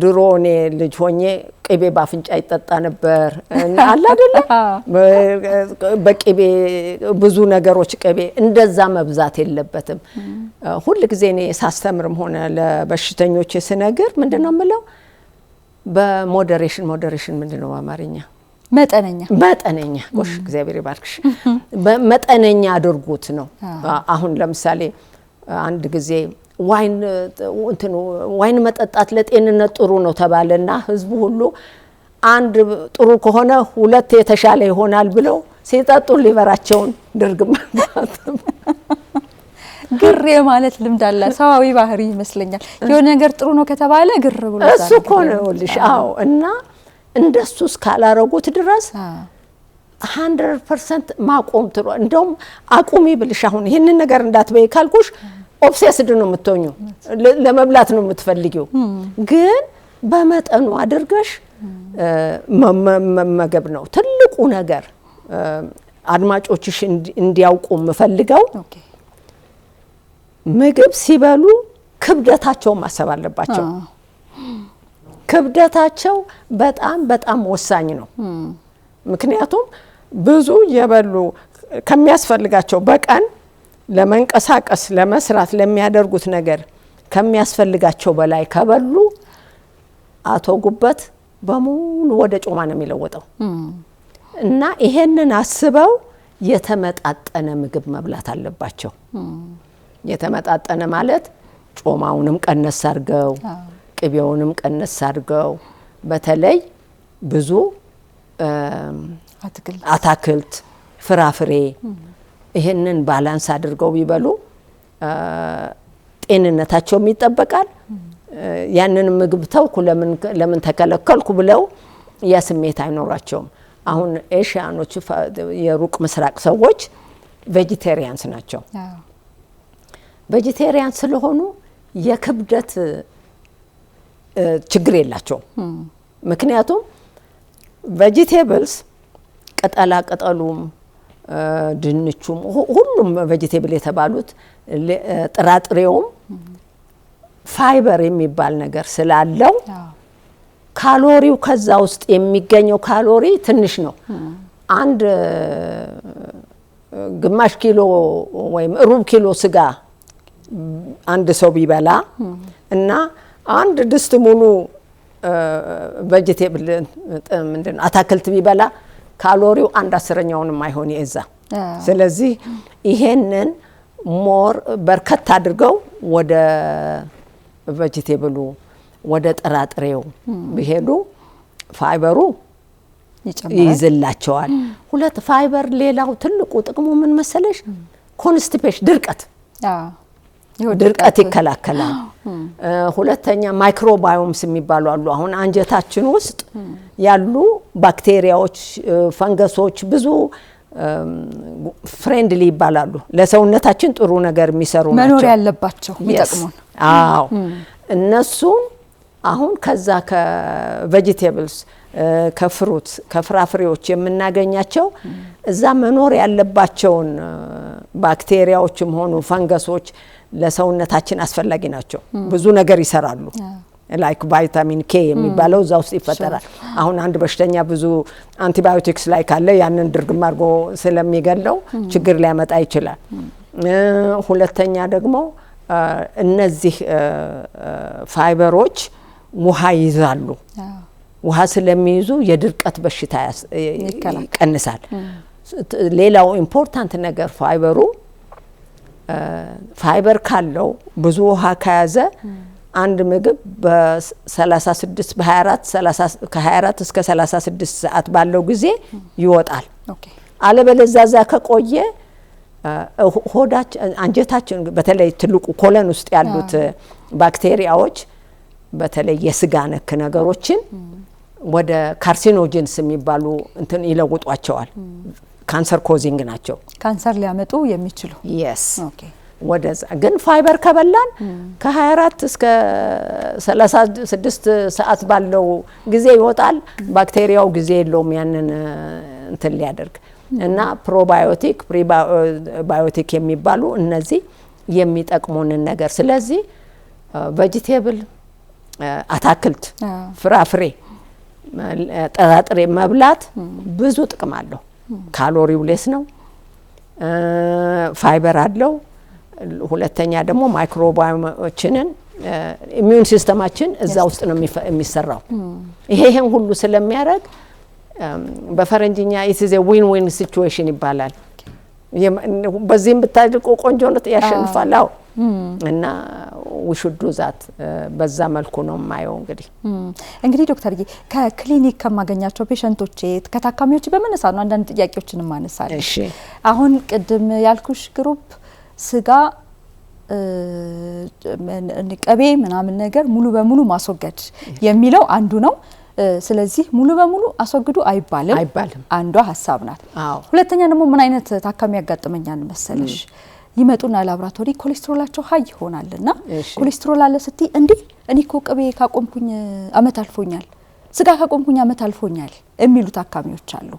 ድሮ እኔ ልጅ ሆኜ ቅቤ ባፍንጫ ይጠጣ ነበር አለ አይደለ? በቅቤ ብዙ ነገሮች ቅቤ እንደዛ መብዛት የለበትም። ሁሉ ጊዜ እኔ ሳስተምርም ሆነ ለበሽተኞች ስነግር ምንድነው የምለው? በሞዴሬሽን ምንድነው በአማርኛ? መጠነኛ ጎሽ እግዚአብሔር ይባርክሽ። በመጠነኛ አድርጉት ነው። አሁን ለምሳሌ አንድ ጊዜ ዋይን መጠጣት ለጤንነት ጥሩ ነው ተባለና ህዝቡ ሁሉ አንድ ጥሩ ከሆነ 2 የተሻለ ይሆናል ብለው ሲጠጡ ሊበራቸውን ድርግም ግር ማለት ልምድ አለ። ሰዋዊ ባህሪ ይመስለኛል። የሆነ ነገር ጥሩ ነው ከተባለ ግር ብሎ እሱ እኮ ነው ልሽ። አዎ እና እንደሱ እስካላረጉት ድረስ 100% ማቆም ጥሩ። እንደውም አቁሚ ብልሽ አሁን ይሄንን ነገር እንዳትበይ ካልኩሽ ኦብሴስድ ነው የምትሆኚው፣ ለመብላት ነው የምትፈልጊው። ግን በመጠኑ አድርገሽ መመገብ ነው ትልቁ ነገር። አድማጮችሽ እንዲያውቁ የምፈልገው ምግብ ሲበሉ ክብደታቸውን ማሰብ አለባቸው። ክብደታቸው በጣም ወሳኝ ነው። ምክንያቱም ብዙ የበሉ ከሚያስፈልጋቸው በቀን ለመንቀሳቀስ ለመስራት ለሚያደርጉት ነገር ከሚያስፈልጋቸው በላይ ከበሉ አቶ ጉበት በሙሉ ወደ ጮማ ነው የሚለወጠው። እና ይሄንን አስበው የተመጣጠነ ምግብ መብላት አለባቸው። የተመጣጠነ ማለት ጮማውንም ቀነስ አድርገው ቅቤውንም ቀነስ አድርገው በተለይ ብዙ አትክልት፣ ፍራፍሬ ይሄንን ባላንስ አድርገው ቢበሉ ጤንነታቸው ይጠበቃል። ያንን ምግብ ተውኩ ለምን ተከለከልኩ ብለው ያ ስሜት አይኖራቸውም። አሁን ኤሺያኖች የሩቅ ምስራቅ ሰዎች ቬጂቴሪያንስ ናቸው። ቬጂቴሪያን ስለሆኑ የክብደት ችግር የላቸውም። ምክንያቱም ቬጂቴብልስ ቅጠሉም ድንቹም ሁሉም ቬጂቴብል የተባሉት ጥራጥሬውም ፋይበር የሚባል ነገር ስላለው ካሎሪው ከዛ ውስጥ የሚገኘው ካሎሪ ትንሽ ነው። አንድ ግማሽ ኪሎ ወይም ሩብ ኪሎ ስጋ አንድ ሰው ቢበላ እና አንድ ድስት ሙሉ ቬጂቴብል ምንድነው አታክልት ቢበላ ካሎሪው 1/10ኛውንም አይሆን ይዛ። ስለዚህ ይሄንን ሞር በርከት አድርገው ወደ ቬጂቴብሉ ወደ ጥራጥሬው ቢሄዱ ፋይበሩ ይዝላቸዋል። ሁለት ፋይበር ሌላው ትልቁ ጥቅሙ ምን መሰለሽ? ኮንስቲፔሽን ድርቀት ድርቀት ይከላከላል። ሁለተኛ ማይክሮባዮምስ የሚባሉ አሉ። አሁን አንጀታችን ውስጥ ያሉ ባክቴሪያዎች፣ ፈንገሶች ብዙ ፍሬንድሊ ይባላሉ። ለሰውነታችን ጥሩ ነገር የሚሰሩ ናቸው። መኖር ያለባቸው የሚጠቅሙን። አዎ እነሱን አሁን ከዛ ከቬጂቴብልስ ከፍሩት ከፍራፍሬዎች የምናገኛቸው እዛ መኖር ያለባቸውን ባክቴሪያዎችም ሆኑ ፈንገሶች ለሰውነታችን አስፈላጊ ናቸው። ብዙ ነገር ይሰራሉ። ላይክ ቫይታሚን ኬ የሚባለው እዛ ውስጥ ይፈጠራል። አሁን አንድ በሽተኛ ብዙ አንቲባዮቲክስ ላይ ካለ ያንን ድርግም አድርጎ ስለሚገለው ችግር ሊያመጣ ይችላል። ሁለተኛ ደግሞ እነዚህ ፋይበሮች ውሃ ይይዛሉ። ውሃ ስለሚይዙ የድርቀት በሽታ ይቀንሳል። ሌላው ኢምፖርታንት ነገር ፋይበር ካለው ብዙ ውሃ ከያዘ አንድ ምግብ በ36 በ24 ከ24 እስከ 36 ሰዓት ባለው ጊዜ ይወጣል። አለበለዚያ ከቆየ አንጀታችን በተለይ ትልቁ ኮለን ውስጥ ያሉት ባክቴሪያዎች በተለይ የስጋ ነክ ነገሮችን ወደ ካርሲኖጀንስ የሚባሉ እንትን ይለውጧቸዋል። ካንሰር ኮዚንግ ናቸው። ካንሰር ሊያመጡ የሚችሉ ወደዛ ግን ፋይበር ከበላን ከ24 እስከ 36 ሰዓት ባለው ጊዜ ይወጣል። ባክቴሪያው ጊዜ የለውም ያንን እንትን ሊያደርግ እና ፕሮባዮቲክ ፕሪባዮቲክ የሚባሉ እነዚህ የሚጠቅሙንን ነገር ስለዚህ ቬጂቴብል አታክልት ፍራፍሬ ጥራጥሬ መብላት ብዙ ጥቅም አለው። ካሎሪው ሌስ ነው። ፋይበር አለው። ሁለተኛ ደግሞ ማይክሮባዮሞችንን ኢሚዩን ሲስተማችን እዛ ውስጥ ነው የሚሰራው። ይሄን ሁሉ ስለሚያደርግ በፈረንጅኛ ኢት ኢዝ ኤ ዊን ዊን ሲቹዌሽን ይባላል። በዚህም ብታድቆ ቆንጆ ነው ያሸንፋል። አዎ እና we should do that በዛ መልኩ ነው ማየው። እንግዲህ ዶክተርዬ ከክሊኒክ ከማገኛቸው ፔሸንቶቼ ከታካሚዎች በመነሳ ነው አንዳንድ ጥያቄዎችን ማነሳለሁ። እሺ አሁን ቅድም ያልኩሽ ግሩፕ ስጋ ቅቤ ምናምን ነገር ሙሉ በሙሉ ማስወገድ የሚለው አንዱ ነው። ስለዚህ ሙሉ በሙሉ አስወግዱ አይባልም አንዷ ሐሳብ ናት። ሁለተኛ ደግሞ ምን አይነት ታካሚ ያጋጥመኛል መሰለሽ ይመጡና ላብራቶሪ ኮሌስትሮላቸው ሃይ ይሆናልና ኮሌስትሮል አለ ስቲ እንዴ እኔ እኮ ቅቤ ካቆምኩኝ አመት አልፎኛል፣ ስጋ ካቆምኩኝ አመት አልፎኛል የሚሉ ታካሚዎች አሉ።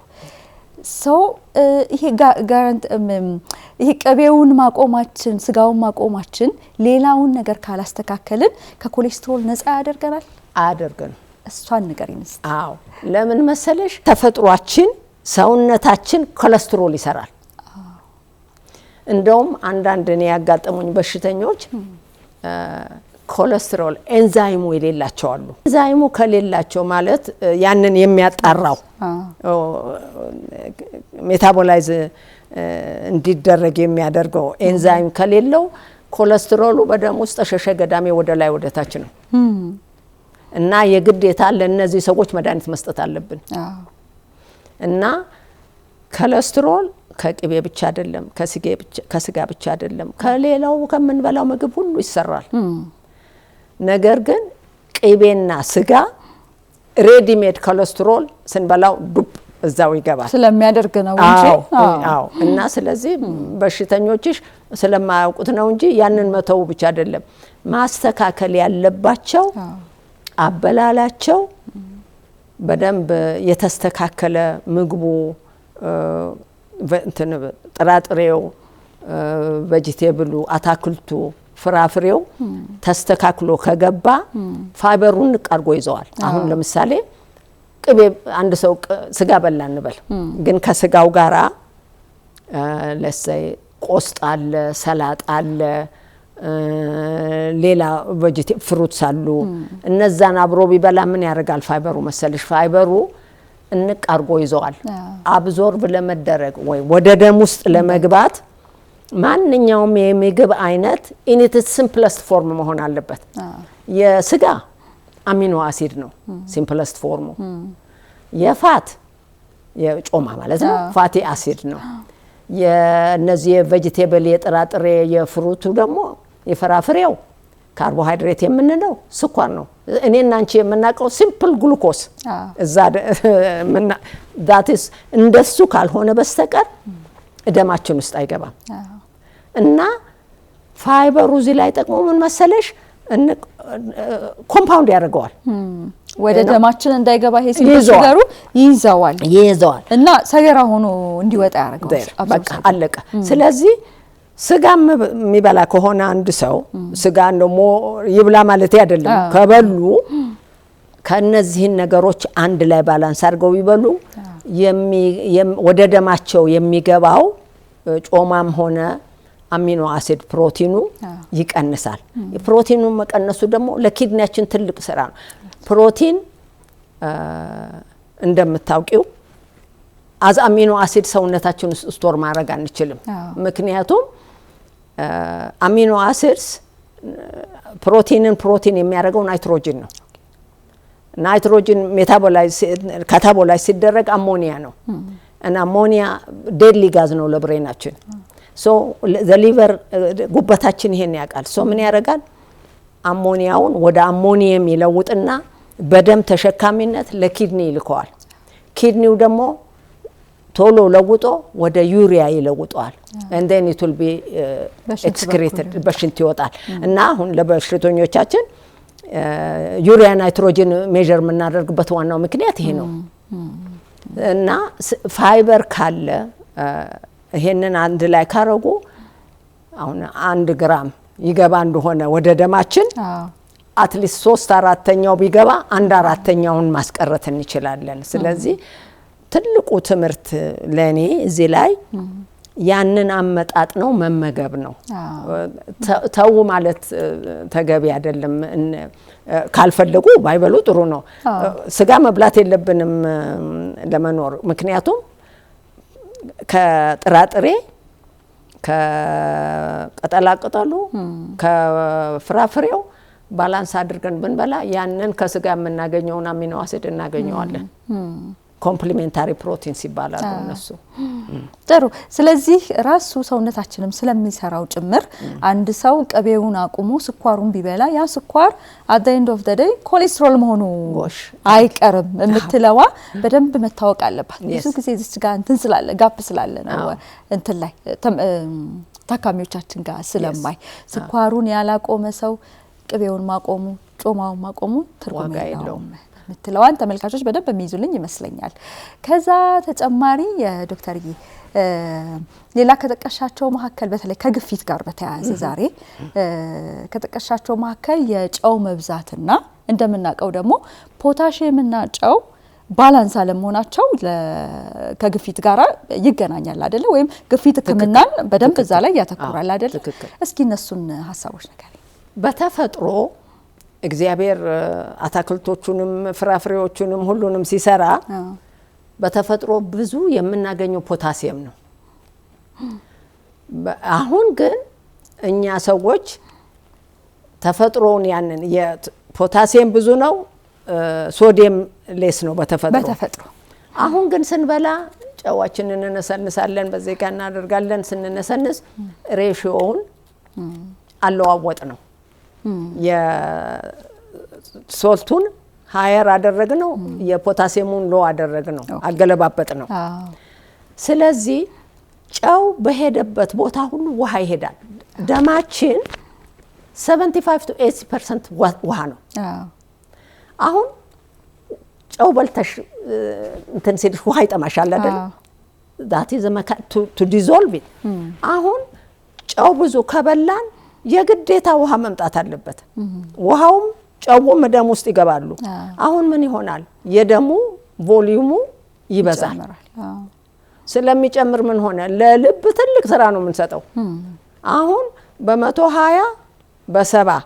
ይሄ ቅቤውን ማቆማችን ስጋውን ማቆማችን ሌላውን ነገር ካላስተካከልን ከኮሌስትሮል ነፃ ያደርገናል? አያደርገንም። እሷን ንገሪኝ እስቲ። አዎ ለምን መሰለሽ ተፈጥሯችን ሰውነታችን ኮሌስትሮል ይሰራል። እንደውም አንዳንድ እኔ ያጋጠሙኝ በሽተኞች ኮሌስትሮል ኤንዛይሙ የሌላቸው አሉ። ኤንዛይሙ ከሌላቸው ማለት ያንን የሚያጣራው ሜታቦላይዝ እንዲደረግ የሚያደርገው ኤንዛይም ከሌለው ኮሌስትሮሉ በደም ውስጥ ተሸሸ ገዳሜ ወደ ላይ ወደ ታች ነው እና የግዴታ ለነዚህ ሰዎች መድኃኒት መስጠት አለብን። እና ኮሌስትሮል ከቅቤ ብቻ አይደለም ከስጋ ብቻ አይደለም ከሌላው ከምንበላው ምግብ ሁሉ ይሰራል። ነገር ግን ቅቤና ስጋ ሬዲ ሜድ ኮሌስትሮል ስንበላው ዱብ እዛው ይገባል ስለሚያደርግ ነው እንጂ አዎ እና ስለዚህ በሽተኞችሽ ስለማያውቁት ነው እንጂ ያንን መተው ብቻ አይደለም ማስተካከል ያለባቸው አበላላቸው በደንብ የተስተካከለ ምግቡ ጥራጥሬው ቬጂቴብሉ አታክልቱ ፍራፍሬው ተስተካክሎ ከገባ ፋይበሩን ቀርጎ ይዘዋል። አሁን ለምሳሌ ቅቤ አንድ ሰው ስጋ በላ እንበል ግን ከስጋው ጋራ ለሰይ ቆስጣ አለ ሰላጣ አለ ሌላ ቬጂቴብል ፍሩትስ አሉ። እነዛን አብሮ ቢበላ ምን ያደርጋል ፋይበሩ መሰለሽ ፋይበሩ እንቃርጎ ይዘዋል። አብዞርብ ለመደረግ ወይ ወደ ደም ውስጥ ለመግባት ማንኛውም የምግብ አይነት ኢን ኢትስ ሲምፕለስት ፎርም መሆን አለበት። የስጋ አሚኖ አሲድ ነው ሲምፕለስት ፎርሙ። የፋት የጮማ ማለት ነው ፋቲ አሲድ ነው። የነዚህ የቬጂቴብል የጥራጥሬ የፍሩቱ ደግሞ የፍራፍሬው ካርቦሃይድሬት የምንለው ስኳር ነው። እኔና አንቺ የምናውቀው ሲምፕል ግሉኮስ እዛ that is እንደሱ ካልሆነ በስተቀር ደማችን ውስጥ አይገባም። እና ፋይበሩ እዚህ ላይ ጠቅሞ ምን መሰለሽ ኮምፓውንድ ያደርገዋል ወደ ደማችን እንዳይገባ ይሄ ሲገሩ ይይዘዋል እና ሰገራ ሆኖ እንዲወጣ ያደርገዋል። በቃ አለቀ። ስለዚህ ስጋ የሚበላ ከሆነ አንድ ሰው ስጋ ደግሞ ይብላ ማለት አይደለም። ከበሉ ከነዚህ ነገሮች አንድ ላይ ባላንስ አድርገው ይበሉ ወደ ደማቸው የሚገባው ጮማም ሆነ አሚኖ አሲድ ፕሮቲኑ ይቀንሳል። ፕሮቲኑን መቀነሱ ደግሞ ለኪድኒያችን ትልቅ ስራ ነው። ፕሮቲን እንደምታውቂው አዝ አሚኖ አሲድ ሰውነታችን ውስጥ ስቶር ማድረግ አንችልም። ምክንያቱም አሚኖ አሲድስ ፕሮቲን የሚያደርገው ናይትሮጅን ነው። ናይትሮጅን ካታቦላይዝ ሲደረግ አሞኒያ ነው እና አሞኒያ ዴድሊ ጋዝ ነው ለብሬናችን። ሶ ዘሊቨር ጉበታችን ይሄን ያውቃል። ሶ ምን ያደርጋል? አሞኒያውን ወደ አሞኒየም ይለውጥና በደም ተሸካሚነት ለኪድኒ ይልከዋል። ኪድኒው ደግሞ ቶሎ ለውጦ ወደ ዩሪያ ይለውጠዋል and then it will be excreted በሽንት ይወጣል። እና አሁን ለበሽተኞቻችን ዩሪያ ናይትሮጅን ሜዠር የምናደርግበት ዋናው ምክንያት ይሄ ነው። እና ፋይበር ካለ ይሄንን አንድ ላይ ካረጉ አሁን 1 ግራም ይገባ እንደሆነ ወደ ደማችን አትሊስት 3/4 ቢገባ 1/4 ማስቀረት እንችላለን። ስለዚህ ትልቁ ትምህርት ለኔ እዚህ ላይ ያንን አመጣጥ ነው መመገብ ነው። ተው ማለት ተገቢ አይደለም። ካልፈለጉ ባይበሉ ጥሩ ነው። ስጋ መብላት የለብንም ለመኖር። ምክንያቱም ከጥራጥሬ ከቀጠላቅጠሉ ከፍራፍሬው ባላንስ አድርገን ብንበላ ያንን ከስጋ የምናገኘውን አሚኖ አሲድ እናገኘዋለን። ኮምፕሊሜንታሪ ፕሮቲንስ ይባላሉ እነሱ። ጥሩ። ስለዚህ ራሱ ሰውነታችንም ስለሚሰራው ጭምር አንድ ሰው ቅቤውን አቁሞ ስኳሩን ቢበላ ያ ስኳር at the end of the day ኮሌስትሮል መሆኑ አይቀርም የምትለዋ በደንብ መታወቅ አለባት። ብዙ ጊዜ እዚህ ጋር እንትን ስላለ ጋፕ ስላለ ነው እንትን ላይ ታካሚዎቻችን ጋር ስለማይ ስኳሩን ያላቆመ ሰው ቅቤውን ማቆሙ ጮማውን ማቆሙ ትርጉም የለውም ምትለዋን ተመልካቾች በደንብ የሚይዙልኝ ይመስለኛል። ከዛ ተጨማሪ የዶክተር ሌላ ከተቀሻቸው መሐከል በተለይ ከግፊት ጋር በተያያዘ ዛሬ ከተቀሻቸው መሐከል የጨው መብዛትና እንደምናቀው ደግሞ ፖታሺየም እና ጨው ባላንስ አለመሆናቸው ከግፊት ጋር ይገናኛል አይደለ? ወይም ግፊት ህክምናን በደንብ እዛ ላይ ያተኩራል አይደለ? እስኪ እነሱን ሐሳቦች ነገር በተፈጥሮ እግዚአብሔር አታክልቶቹንም ፍራፍሬዎቹንም ሁሉንም ሲሰራ በተፈጥሮ ብዙ የምናገኘው ፖታሲየም ነው። አሁን ግን እኛ ሰዎች ተፈጥሮውን ያንን የፖታሲየም ብዙ ነው፣ ሶዲየም ሌስ ነው በተፈጥሮ። አሁን ግን ስንበላ ጨዋችንን እንነሰንሳለን፣ በዚህ ጋር እናደርጋለን። ስንነሰንስ ሬሽዮውን አለዋወጥ ነው። የሶልቱን ሃየር አደረግነው፣ የፖታሲየሙን ሎ አደረግነው፣ አገለባበጥ ነው። ስለዚህ ጨው በሄደበት ቦታ ሁሉ ውሃ ይሄዳል። ደማችን 75 to 80% ውሃ ነው። አሁን ጨው በልተሽ እንትን ሲልሽ ውሃ ይጠማሻል አይደል? that is to dissolve it። አሁን ጨው ብዙ ከበላን የግዴታ ውሃ መምጣት አለበት። ውሃውም ጨውም ደም ውስጥ ይገባሉ። አሁን ምን ይሆናል? የደሙ ቮሊዩሙ ይበዛል። ስለሚጨምር ምን ሆነ? ለልብ ትልቅ ስራ ነው የምንሰጠው። አሁን በ120 በ70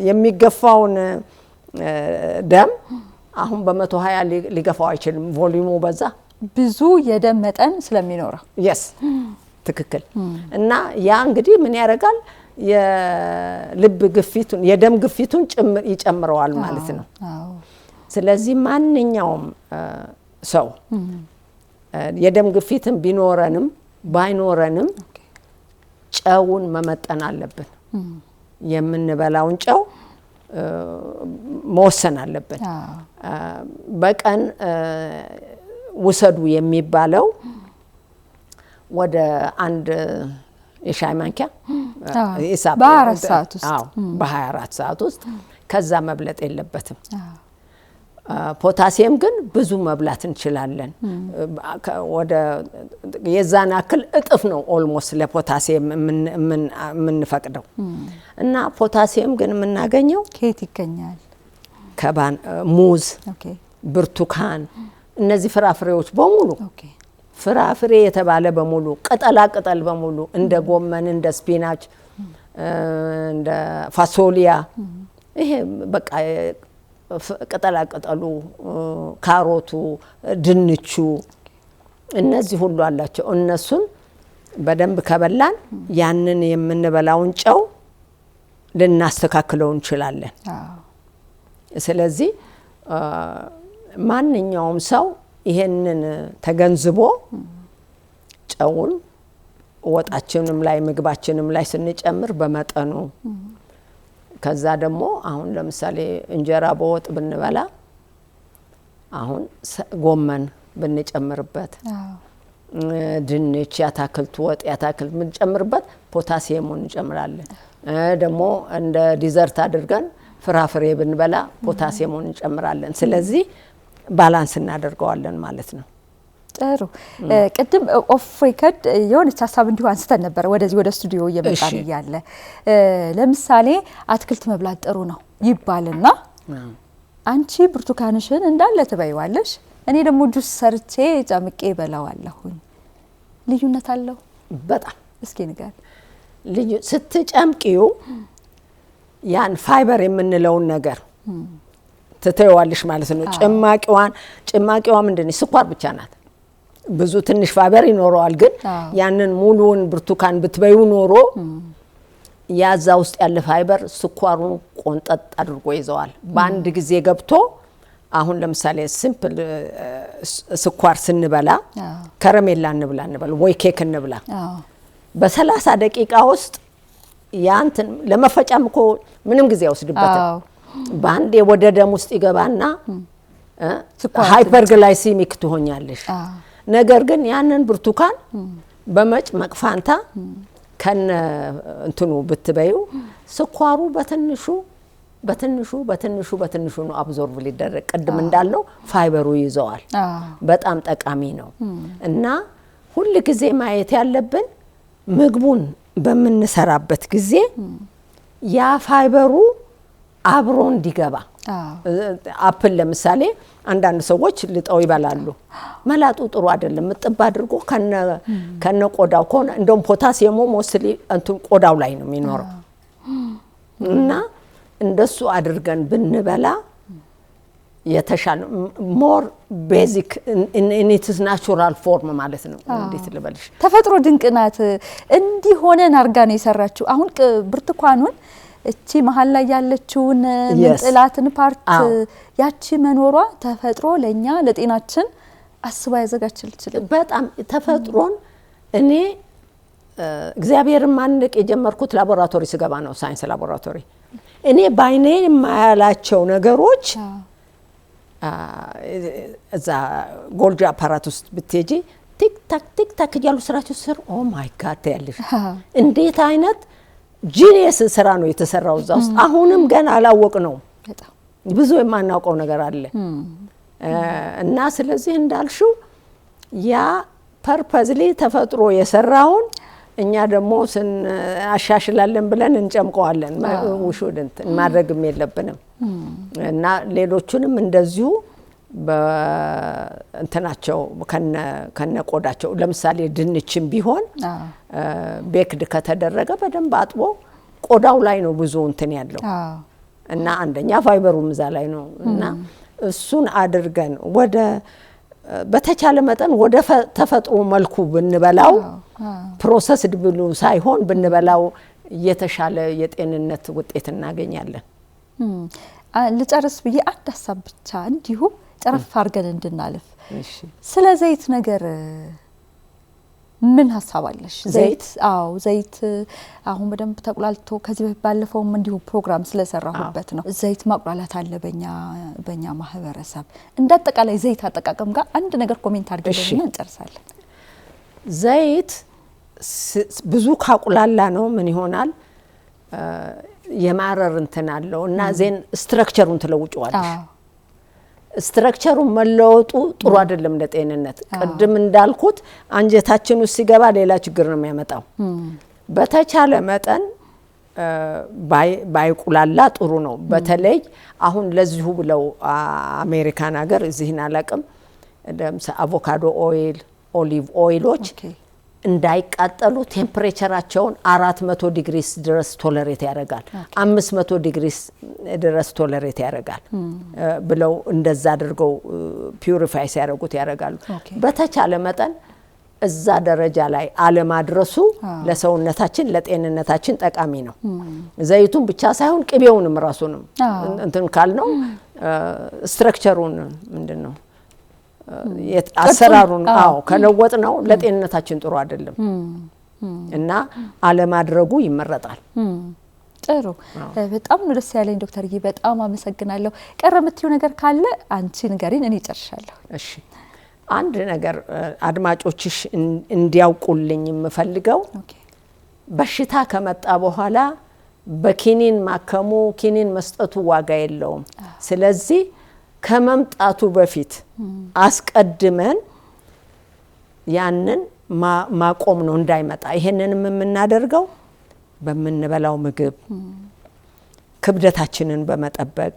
የሚገፋውን ደም አሁን በ120 ሊገፋው አይችልም። ቮሊዩሙ በዛ፣ ብዙ የደም መጠን ስለሚኖረው። yes ትክክል። እና ያ እንግዲህ ምን ያደርጋል? የልብ ግፊቱን የደም ግፊቱን ይጨምረዋል ማለት ነው። ስለዚህ ማንኛውም ሰው የደም ግፊትን ቢኖረንም ባይኖረንም ጨውን መመጠን አለብን። የምንበላውን ጨው መወሰን አለብን። በቀን ውሰዱ የሚባለው ወደ አንድ የሻይ ማንኪያ በ24 ሰዓት ውስጥ በ24 ሰዓት ውስጥ ከዛ መብለጥ የለበትም። ፖታሲየም ግን ብዙ መብላት እንችላለን። ወደ የዛን አክል እጥፍ ነው ኦልሞስት ለፖታሲየም የምንፈቅደው። እና ፖታሲየም ግን የምናገኘው ከየት ይገኛል? ሙዝ፣ ብርቱካን፣ እነዚህ ፍራፍሬዎች በሙሉ ፍራፍሬ የተባለ በሙሉ ቅጠላ ቅጠል በሙሉ እንደ ጎመን፣ እንደ ስፒናች፣ እንደ ፋሶሊያ ይሄ በቃ ቅጠላ ቅጠሉ፣ ካሮቱ፣ ድንቹ እነዚህ ሁሉ አላቸው። እነሱን በደንብ ከበላን ያንን የምንበላውን ጨው ልናስተካክለው እንችላለን። ስለዚህ ማንኛውም ሰው ይሄንን ተገንዝቦ ጨውን ወጣችንም ላይ ምግባችንም ላይ ስንጨምር በመጠኑ ከዛ ደግሞ አሁን ለምሳሌ እንጀራ በወጥ ብንበላ አሁን ጎመን ብንጨምርበት ድንች ያታክልት ወጥ ያታክልት ብንጨምርበት ፖታሲየሙን እንጨምራለን። ደግሞ እንደ ዲዘርት አድርገን ፍራፍሬ ብንበላ ፖታሲየሙን እንጨምራለን። ስለዚህ ባላንስ እናደርገዋለን ማለት ነው። ጥሩ። ቅድም ኦፍ ሪከርድ የሆነች ሀሳብ እንዲሁ አንስተን ነበር ወደዚህ ወደ ስቱዲዮ እየመጣን እያለ ለምሳሌ አትክልት መብላት ጥሩ ነው ይባልና አንቺ ብርቱካንሽን እንዳለ ትበይዋለሽ፣ እኔ ደግሞ ጁስ ሰርቼ ጨምቄ በላዋለሁኝ። ልዩነት አለው በጣም። እስኪ ንገር። ልዩ ስትጨምቂው ያን ፋይበር የምንለውን ነገር ትተይዋለሽ ማለት ነው። ጭማቂዋ ምንድነው? ስኳር ብቻ ናት። ብዙ ትንሽ ፋይበር ይኖረዋል። ግን ያንን ሙሉውን ብርቱካን ብትበዩ ኖሮ ያዛ ውስጥ ያለ ፋይበር ስኳሩን ቆንጠጥ አድርጎ ይዘዋል። በአንድ ጊዜ ገብቶ አሁን ለምሳሌ ሲምፕል ስኳር ስንበላ ከረሜላ እንበል ወይ ኬክ እንብላ በ30 ደቂቃ ውስጥ ያንተን ለመፈጫም እኮ ምንም ጊዜ አይወስድበትም። ባንዴ ወደ ደም ውስጥ ይገባና ሃይፐርግላይሲሚክ ትሆኛለሽ። ነገር ግን ያንን ብርቱካን በመጭመቅ ፋንታ ከነ እንትኑ ብትበዩ ስኳሩ በትንሹ ነው አብዞርቭ ሊደረግ። ቅድም እንዳልነው ፋይበሩ ይዘዋል። በጣም ጠቃሚ ነው። እና ሁሉ ጊዜ ማየት ያለብን ምግቡን በምንሰራበት ጊዜ ያ ፋይበሩ አብሮ እንዲገባ። አፕል ለምሳሌ አንዳንድ ሰዎች ልጠው ይበላሉ። መላጡ ጥሩ አይደለም። ምጥብ አድርጎ ከነ ቆዳው ከሆነ እንደውም ፖታሲየሙ ሞስሊ እንትን ቆዳው ላይ ነው የሚኖረው። እና እንደሱ አድርገን ብንበላ የተሻለ ሞር ቤዚክ ኢን ኢትስ ናቹራል ፎርም ማለት ነው። እንዴት ልበልሽ? ተፈጥሮ ድንቅ ናት። እንዲህ ሆነን አርጋ ነው የሰራችው። አሁን ብርቱካኑን እቺ መሀል ላይ ያለችውን ምንጥላትን ፓርት ያቺ መኖሯ ተፈጥሮ ለኛ ለጤናችን አስባ ያዘጋጅልችል። በጣም ተፈጥሮን እኔ እግዚአብሔርን ማንቅ የጀመርኩት ላቦራቶሪ ስገባ ነው። ሳይንስ ላቦራቶሪ እኔ ባይኔ የማያላቸው ነገሮች እዛ ጎልጂ አፓራት ውስጥ ብትሄጂ ቲክ ታክ እያሉ ስራቸው ስር ኦ ማይ ጋድ ያለሽ እንዴት አይነት ጂኒየስ ስራ ነው የተሰራው እዛ ውስጥ። አሁንም ገና አላወቅ ነው። ብዙ የማናውቀው ነገር አለ። እና ስለዚህ እንዳልሽው ያ ፐርፐዝሊ ተፈጥሮ የሰራውን እኛ ደግሞ አሻሽላለን ብለን እንጨምቀዋለን። ውሹድንት ማድረግም የለብንም። እና ሌሎቹንም እንደዚሁ በእንትናቸው ከነ ቆዳቸው ለምሳሌ ድንችም ቢሆን ቤክድ ከተደረገ በደንብ አጥቦ ቆዳው ላይ ነው ብዙ እንትን ያለው እና አንደኛ ፋይበሩም እዛ ላይ ነው። እና እሱን አድርገን ወደ በተቻለ መጠን ወደ ተፈጥሮ መልኩ ብንበላው ፕሮሰስድ ብሉ ሳይሆን ብንበላው የተሻለ የጤንነት ውጤት እናገኛለን። ልጨርስ ብዬ አንድ ሀሳብ ብቻ እንዲሁ ጨረፍ አድርገን እንድናልፍ። ስለ ዘይት ነገር ምን ሐሳብ አለሽ? ዘይት ዘይት አሁን በደንብ ተቁላልቶ ከዚህ ባለፈውም እንዲሁ ፕሮግራም ስለሰራሁበት ነው። ዘይት ማቁላላት አለ በእኛ ማህበረሰብ። እንዳጠቃላይ ዘይት አጠቃቀም ጋር አንድ ነገር ኮሜንት አድርገን እንጨርሳለን። ዘይት ብዙ ካቁላላ ነው ምን ይሆናል? የማረር እንትን አለው እና ዜን ስትራክቸሩን ትለውጫዋለሽ። ስትራክቸሩን መለወጡ ጥሩ አይደለም ለጤንነት። ቅድም እንዳልኩት አንጀታችን ውስጥ ሲገባ ሌላ ችግር ነው የሚያመጣው። በተቻለ መጠን ባይቁላላ ጥሩ ነው። በተለይ አሁን ለዚሁ ብለው አሜሪካን ሀገር እዚህን አላቅም ለምሳሌ አቮካዶ ኦይል፣ ኦሊቭ ኦይሎች እንዳይቃጠሉ ቴምፕሬቸራቸውን 400 ዲግሪስ ድረስ ቶለሬት ያደርጋል፣ 500 ዲግሪስ ድረስ ቶለሬት ያደርጋል ብለው እንደዛ አድርገው ፒዩሪፋይ ሲያደርጉት ያደርጋሉ። በተቻለ መጠን እዛ ደረጃ ላይ አለማድረሱ ለሰውነታችን ለጤንነታችን ጠቃሚ ነው። ዘይቱን ብቻ ሳይሆን ቅቤውንም ራሱንም እንትን ካልነው ስትራክቸሩን ምንድነው አሰራሩን ከለወጥ ነው ለጤንነታችን ጥሩ አይደለም እና አለማድረጉ ይመረጣል። ጥሩ በጣም ነው ደስ ያለኝ ዶክተርዬ፣ በጣም አመሰግናለሁ። ቀረምትዩ ነገር ካለ አንቺ ንገሪን፣ እኔ ጨርሻለሁ። እሺ አንድ ነገር አድማጮችሽ እንዲያውቁልኝ የምፈልገው በሽታ ከመጣ በኋላ በኪኒን ማከሙ ኪኒን መስጠቱ ዋጋ የለውም። ስለዚህ ከመምጣቱ በፊት አስቀድመን ያንን ማቆም ነው እንዳይመጣ። ይሄንንም የምናደርገው በምንበላው ምግብ ክብደታችንን በመጠበቅ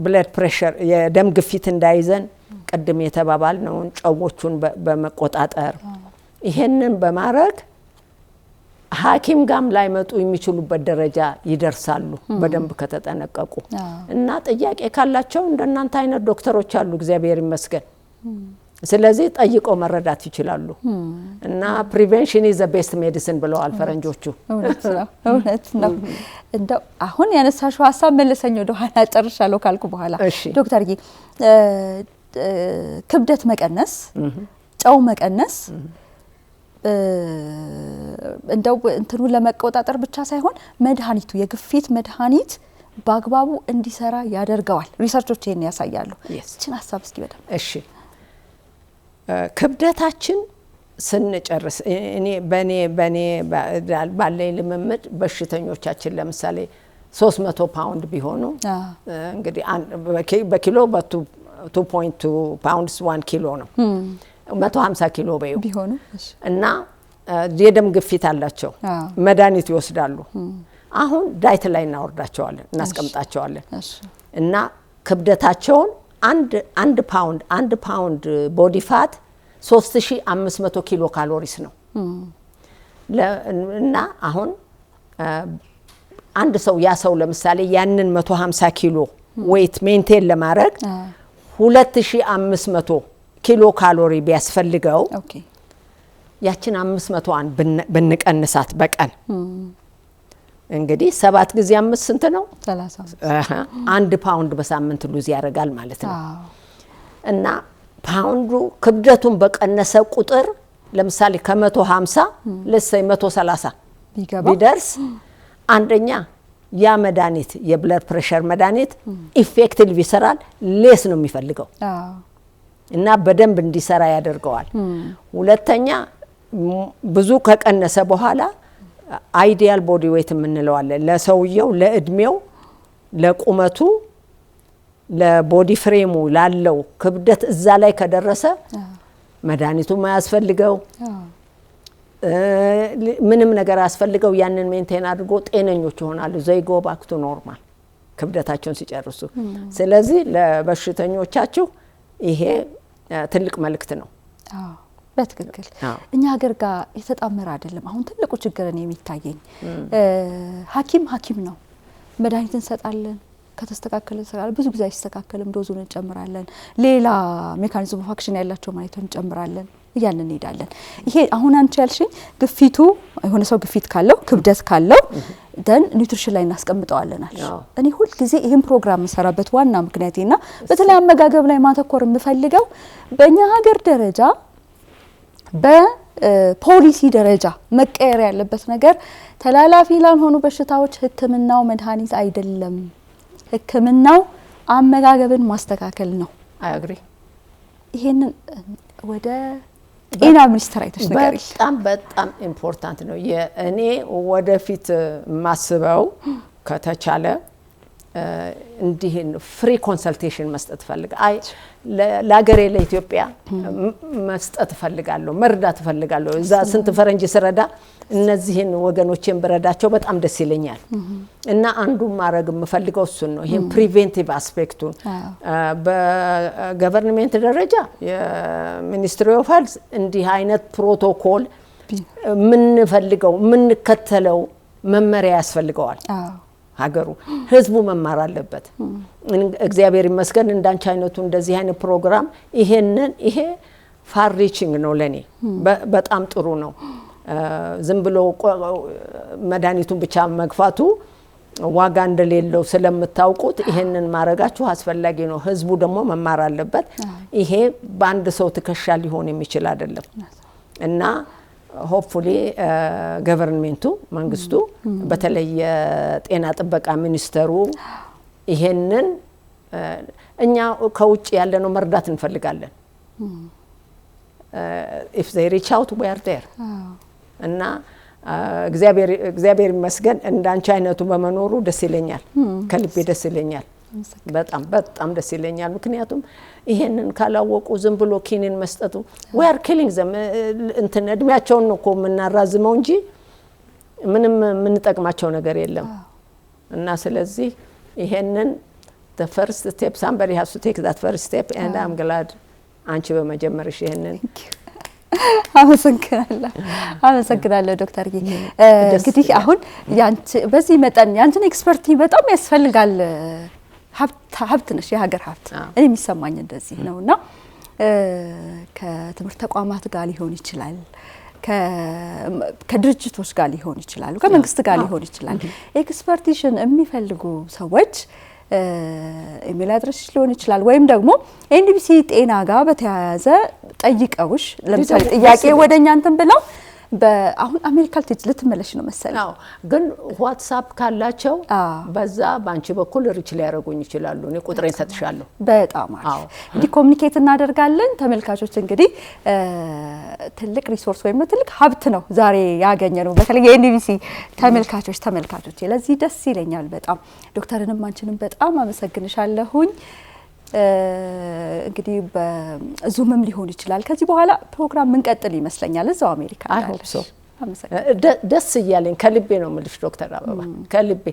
ብለድ ፕሬሸር የደም ግፊት እንዳይዘን ቅድም የተባባልነውን ጨዎቹን በመቆጣጠር ይሄንን በማድረግ ሐኪም ጋም ላይ መጡ የሚችሉበት ደረጃ ይደርሳሉ በደንብ ከተጠነቀቁ። እና ጥያቄ ካላቸው እንደናንተ አይነት ዶክተሮች አሉ እግዚአብሔር ይመስገን። ስለዚህ ጠይቀው መረዳት ይችላሉ። እና ፕሪቬንሽን ኢዝ ዘ ቤስት ሜዲሲን ብለዋል ፈረንጆቹ። እውነት ነው። እንደው አሁን ያነሳሽው ሐሳብ መለሰኝ ወደ ኋላ ጨርሻለሁ ካልኩ በኋላ ዶክተርዬ ክብደት መቀነስ፣ ጨው መቀነስ እንደው እንትኑ ለመቆጣጠር ብቻ ሳይሆን መድኃኒቱ የግፊት መድኃኒት በአግባቡ እንዲሰራ ያደርገዋል። ሪሰርቾች ይሄን ያሳያሉ። እቺን ሐሳብ እስኪ በደም እሺ ክብደታችን ስንጨርስ እኔ በኔ ባለኝ ልምምድ በሽተኞቻችን ለምሳሌ 300 ፓውንድ ቢሆኑ እንግዲህ በኪሎ በ2.2 ፓውንድስ 1 ኪሎ ነው 150 ኪሎ ቢሆኑ እና የደም ግፊት አላቸው መድኃኒት ይወስዳሉ። አሁን ዳይት ላይ እናወርዳቸዋለን እናስቀምጣቸዋለን እና ክብደታቸውን አንድ ፓውንድ ቦዲ ፋት 3500 ኪሎ ካሎሪስ ነው። እና አሁን አንድ ሰው ያ ሰው ለምሳሌ ያንን 150 ኪሎ ዌይት ሜንቴን ለማድረግ 2500 ኪሎ ካሎሪ ቢያስፈልገው ያችን 500ን ብንቀንሳት በቀን እንግዲህ 7 ጊዜ 5 ስንት ነው? 30 1 ፓውንድ በሳምንት ሉዝ ያደርጋል ማለት ነው። እና ፓውንዱ ክብደቱን በቀነሰ ቁጥር ለምሳሌ ከ150 ለሰይ 130 ቢደርስ አንደኛ ያ መድኃኒት የብለድ ፕሬሸር መድኃኒት ኢፌክቲቭ ይሰራል፣ ሌስ ነው የሚፈልገው እና በደንብ እንዲሰራ ያደርገዋል። ሁለተኛ ብዙ ከቀነሰ በኋላ አይዲያል ቦዲ ዌይት የምንለው አለ ለሰውየው ለእድሜው ለቁመቱ ለቦዲ ፍሬሙ ላለው ክብደት እዛ ላይ ከደረሰ መድኃኒቱ ማያስፈልገው ምንም ነገር አስፈልገው ያንን ሜንቴን አድርጎ ጤነኞች ይሆናሉ። ዘይ ጎ ባክ ቱ ኖርማል ክብደታቸውን ሲጨርሱ። ስለዚህ ለበሽተኞቻችሁ ይሄ ትልቅ መልእክት ነው። በትክክል እኛ ሀገር ጋር የተጣመረ አይደለም። አሁን ትልቁ ችግር ነው የሚታየኝ ሐኪም ነው መድኃኒት እንሰጣለን ከተስተካከለ ሰራል ብዙ ጊዜ አይስተካከልም፣ ዶዙን እንጨምራለን፣ ሌላ ሜካኒዝም ኦፍ አክሽን ያላቸው ማይተን እንጨምራለን፣ እያልን እንሄዳለን። ይሄ አሁን አንቺ ያልሽኝ ግፊቱ የሆነ ሰው ግፊት ካለው ክብደት ካለው ደን ኒውትሪሽን ላይ እናስቀምጠዋለናል። እኔ ሁሉ ጊዜ ይሄን ፕሮግራም መሰራበት ዋና ምክንያቴና በተለይ አመጋገብ ላይ ማተኮር የምፈልገው በእኛ ሀገር ደረጃ በፖሊሲ ደረጃ መቀየር ያለበት ነገር ተላላፊ ላልሆኑ በሽታዎች ሕክምናው መድኃኒት አይደለም። ሕክምናው አመጋገብን ማስተካከል ነው። አያግሪ ይሄንን ወደ ጤና ሚኒስቴር አይተሽ ነገር በጣም ኢምፖርታንት ነው። እኔ ወደፊት ማስበው ከተቻለ እንዲህን ፍሪ ኮንሰልቴሽን መስጠት ፈልጋለሁ። ለሀገሬ ለኢትዮጵያ መስጠት ፈልጋለሁ፣ መርዳት ፈልጋለሁ። እዛ ስንት ፈረንጅ ስረዳ እነዚህን ወገኖችን ብረዳቸው በጣም ደስ ይለኛል። እና አንዱ ማድረግ የምፈልገው እሱን ነው። ይሄን ፕሪቬንቲቭ አስፔክቱን በገቨርንሜንት ደረጃ የሚኒስትሪ ኦፍ ሄልዝ እንዲህ አይነት ፕሮቶኮል የምንፈልገው የምንከተለው መመሪያ ያስፈልገዋል። ሀገሩ ህዝቡ መማር አለበት። እግዚአብሔር ይመስገን እንዳንቺ አይነቱ እንደዚህ አይነት ፕሮግራም ይሄ ፋር ሪቺንግ ነው ለኔ በጣም ጥሩ ነው። ዝም ብሎ መድኃኒቱን ብቻ መግፋቱ ዋጋ እንደሌለው ስለምታውቁት ይሄንን ማረጋችሁ አስፈላጊ ነው። ህዝቡ ደግሞ መማር አለበት። ይሄ በአንድ ሰው ትከሻ ሊሆን የሚችል አይደለም እና ሆፕፉሊ ገቨርንሜንቱ መንግስቱ በተለይ የጤና ጥበቃ ሚኒስተሩ ይሄንን እኛ ከውጭ ያለነው መርዳት እንፈልጋለን። if they reach out we are there እና እግዚአብሔር ይመስገን እንዳንቺ አይነቱ በመኖሩ ደስ ይለኛል፣ ከልቤ ደስ ይለኛል። በጣም ደስ ይለኛል። ምክንያቱም ይሄንን ካላወቁ ዝም ብሎ ኪኒን መስጠቱ we are killing them እንትን እድሜያቸውን ነው እኮ የምናራዝመው እንጂ ምንም የምንጠቅማቸው ነገር የለም። እና ስለዚህ ይሄንን the first step somebody has to take that first step and I'm glad አንቺ በመጀመርሽ ይሄንን አመሰግናለሁ ዶክተር ጌ እንግዲህ አሁን ያንቺ በዚህ መጠን ያንቺን ኤክስፐርቲ በጣም ያስፈልጋል። ሀብት ነሽ፣ የሀገር ሀብት። እኔ የሚሰማኝ እንደዚህ ነውና ከትምህርት ተቋማት ጋር ሊሆን ይችላል፣ ከድርጅቶች ጋር ሊሆን ይችላል፣ ከመንግስት ጋር ሊሆን ይችላል። ኤክስፐርቲሽን የሚፈልጉ ሰዎች ኢሜል አድሬስ ሊሆን ይችላል ወይም ደግሞ ኤንቢሲ ጤና ጋር በተያያዘ ጠይቀውሽ ለምሳሌ ጥያቄ ወደኛ እንትን ብለው በአሁን አሜሪካ ልትመለሽ ነው መሰለኝ። አዎ ግን ዋትስአፕ ካላቸው በዛ ባንቺ በኩል ሪች ሊያረጉኝ ይችላሉ። እኔ ቁጥሬን ሰጥሻለሁ። በጣም አሪፍ። እንግዲህ ኮሙኒኬት እናደርጋለን። ተመልካቾች እንግዲህ ትልቅ ሪሶርስ ወይም ትልቅ ሀብት ነው ዛሬ ያገኘነው። በተለይ የኤንቢሲ ተመልካቾች ለዚህ ደስ ይለኛል በጣም። ዶክተርንም አንቺንም በጣም አመሰግንሻለሁኝ። እንግዲህ በዙምም ሊሆን ይችላል ከዚህ በኋላ ፕሮግራም ምንቀጥል ይመስለኛል እዛው አሜሪካ አይሆፕ ደስ እያለኝ ከልቤ ነው የምልሽ ዶክተር አበባ ከልቤ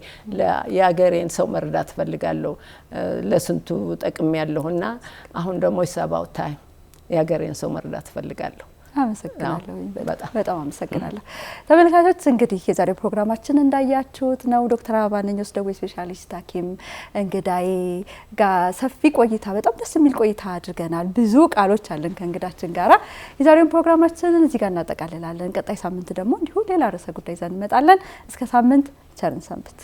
የሀገሬን ሰው መርዳት ፈልጋለሁ። ለስንቱ ጠቅም ያለውና አሁን ደግሞ ይሰባው ታይም የሀገሬን ሰው መርዳት ፈልጋለሁ። አመሰግናለሁ። በጣም አመሰግናለሁ። ተመልካቾች እንግዲህ የዛሬው ፕሮግራማችን እንዳያችሁት ነው። ዶክተር አበባ ነኞስ ደዌ ስፔሻሊስት ሐኪም እንግዳዬ ጋር ሰፊ ቆይታ በጣም ደስ የሚል ቆይታ አድርገናል። ብዙ ቃሎች አለን ከእንግዳችን ጋራ። የዛሬውን ፕሮግራማችንን እዚህ ጋር እናጠቃልላለን። ቀጣይ ሳምንት ደግሞ እንዲሁ ሌላ ርዕሰ ጉዳይ ይዘን እንመጣለን። እስከ ሳምንት ቸርን ሰንብት።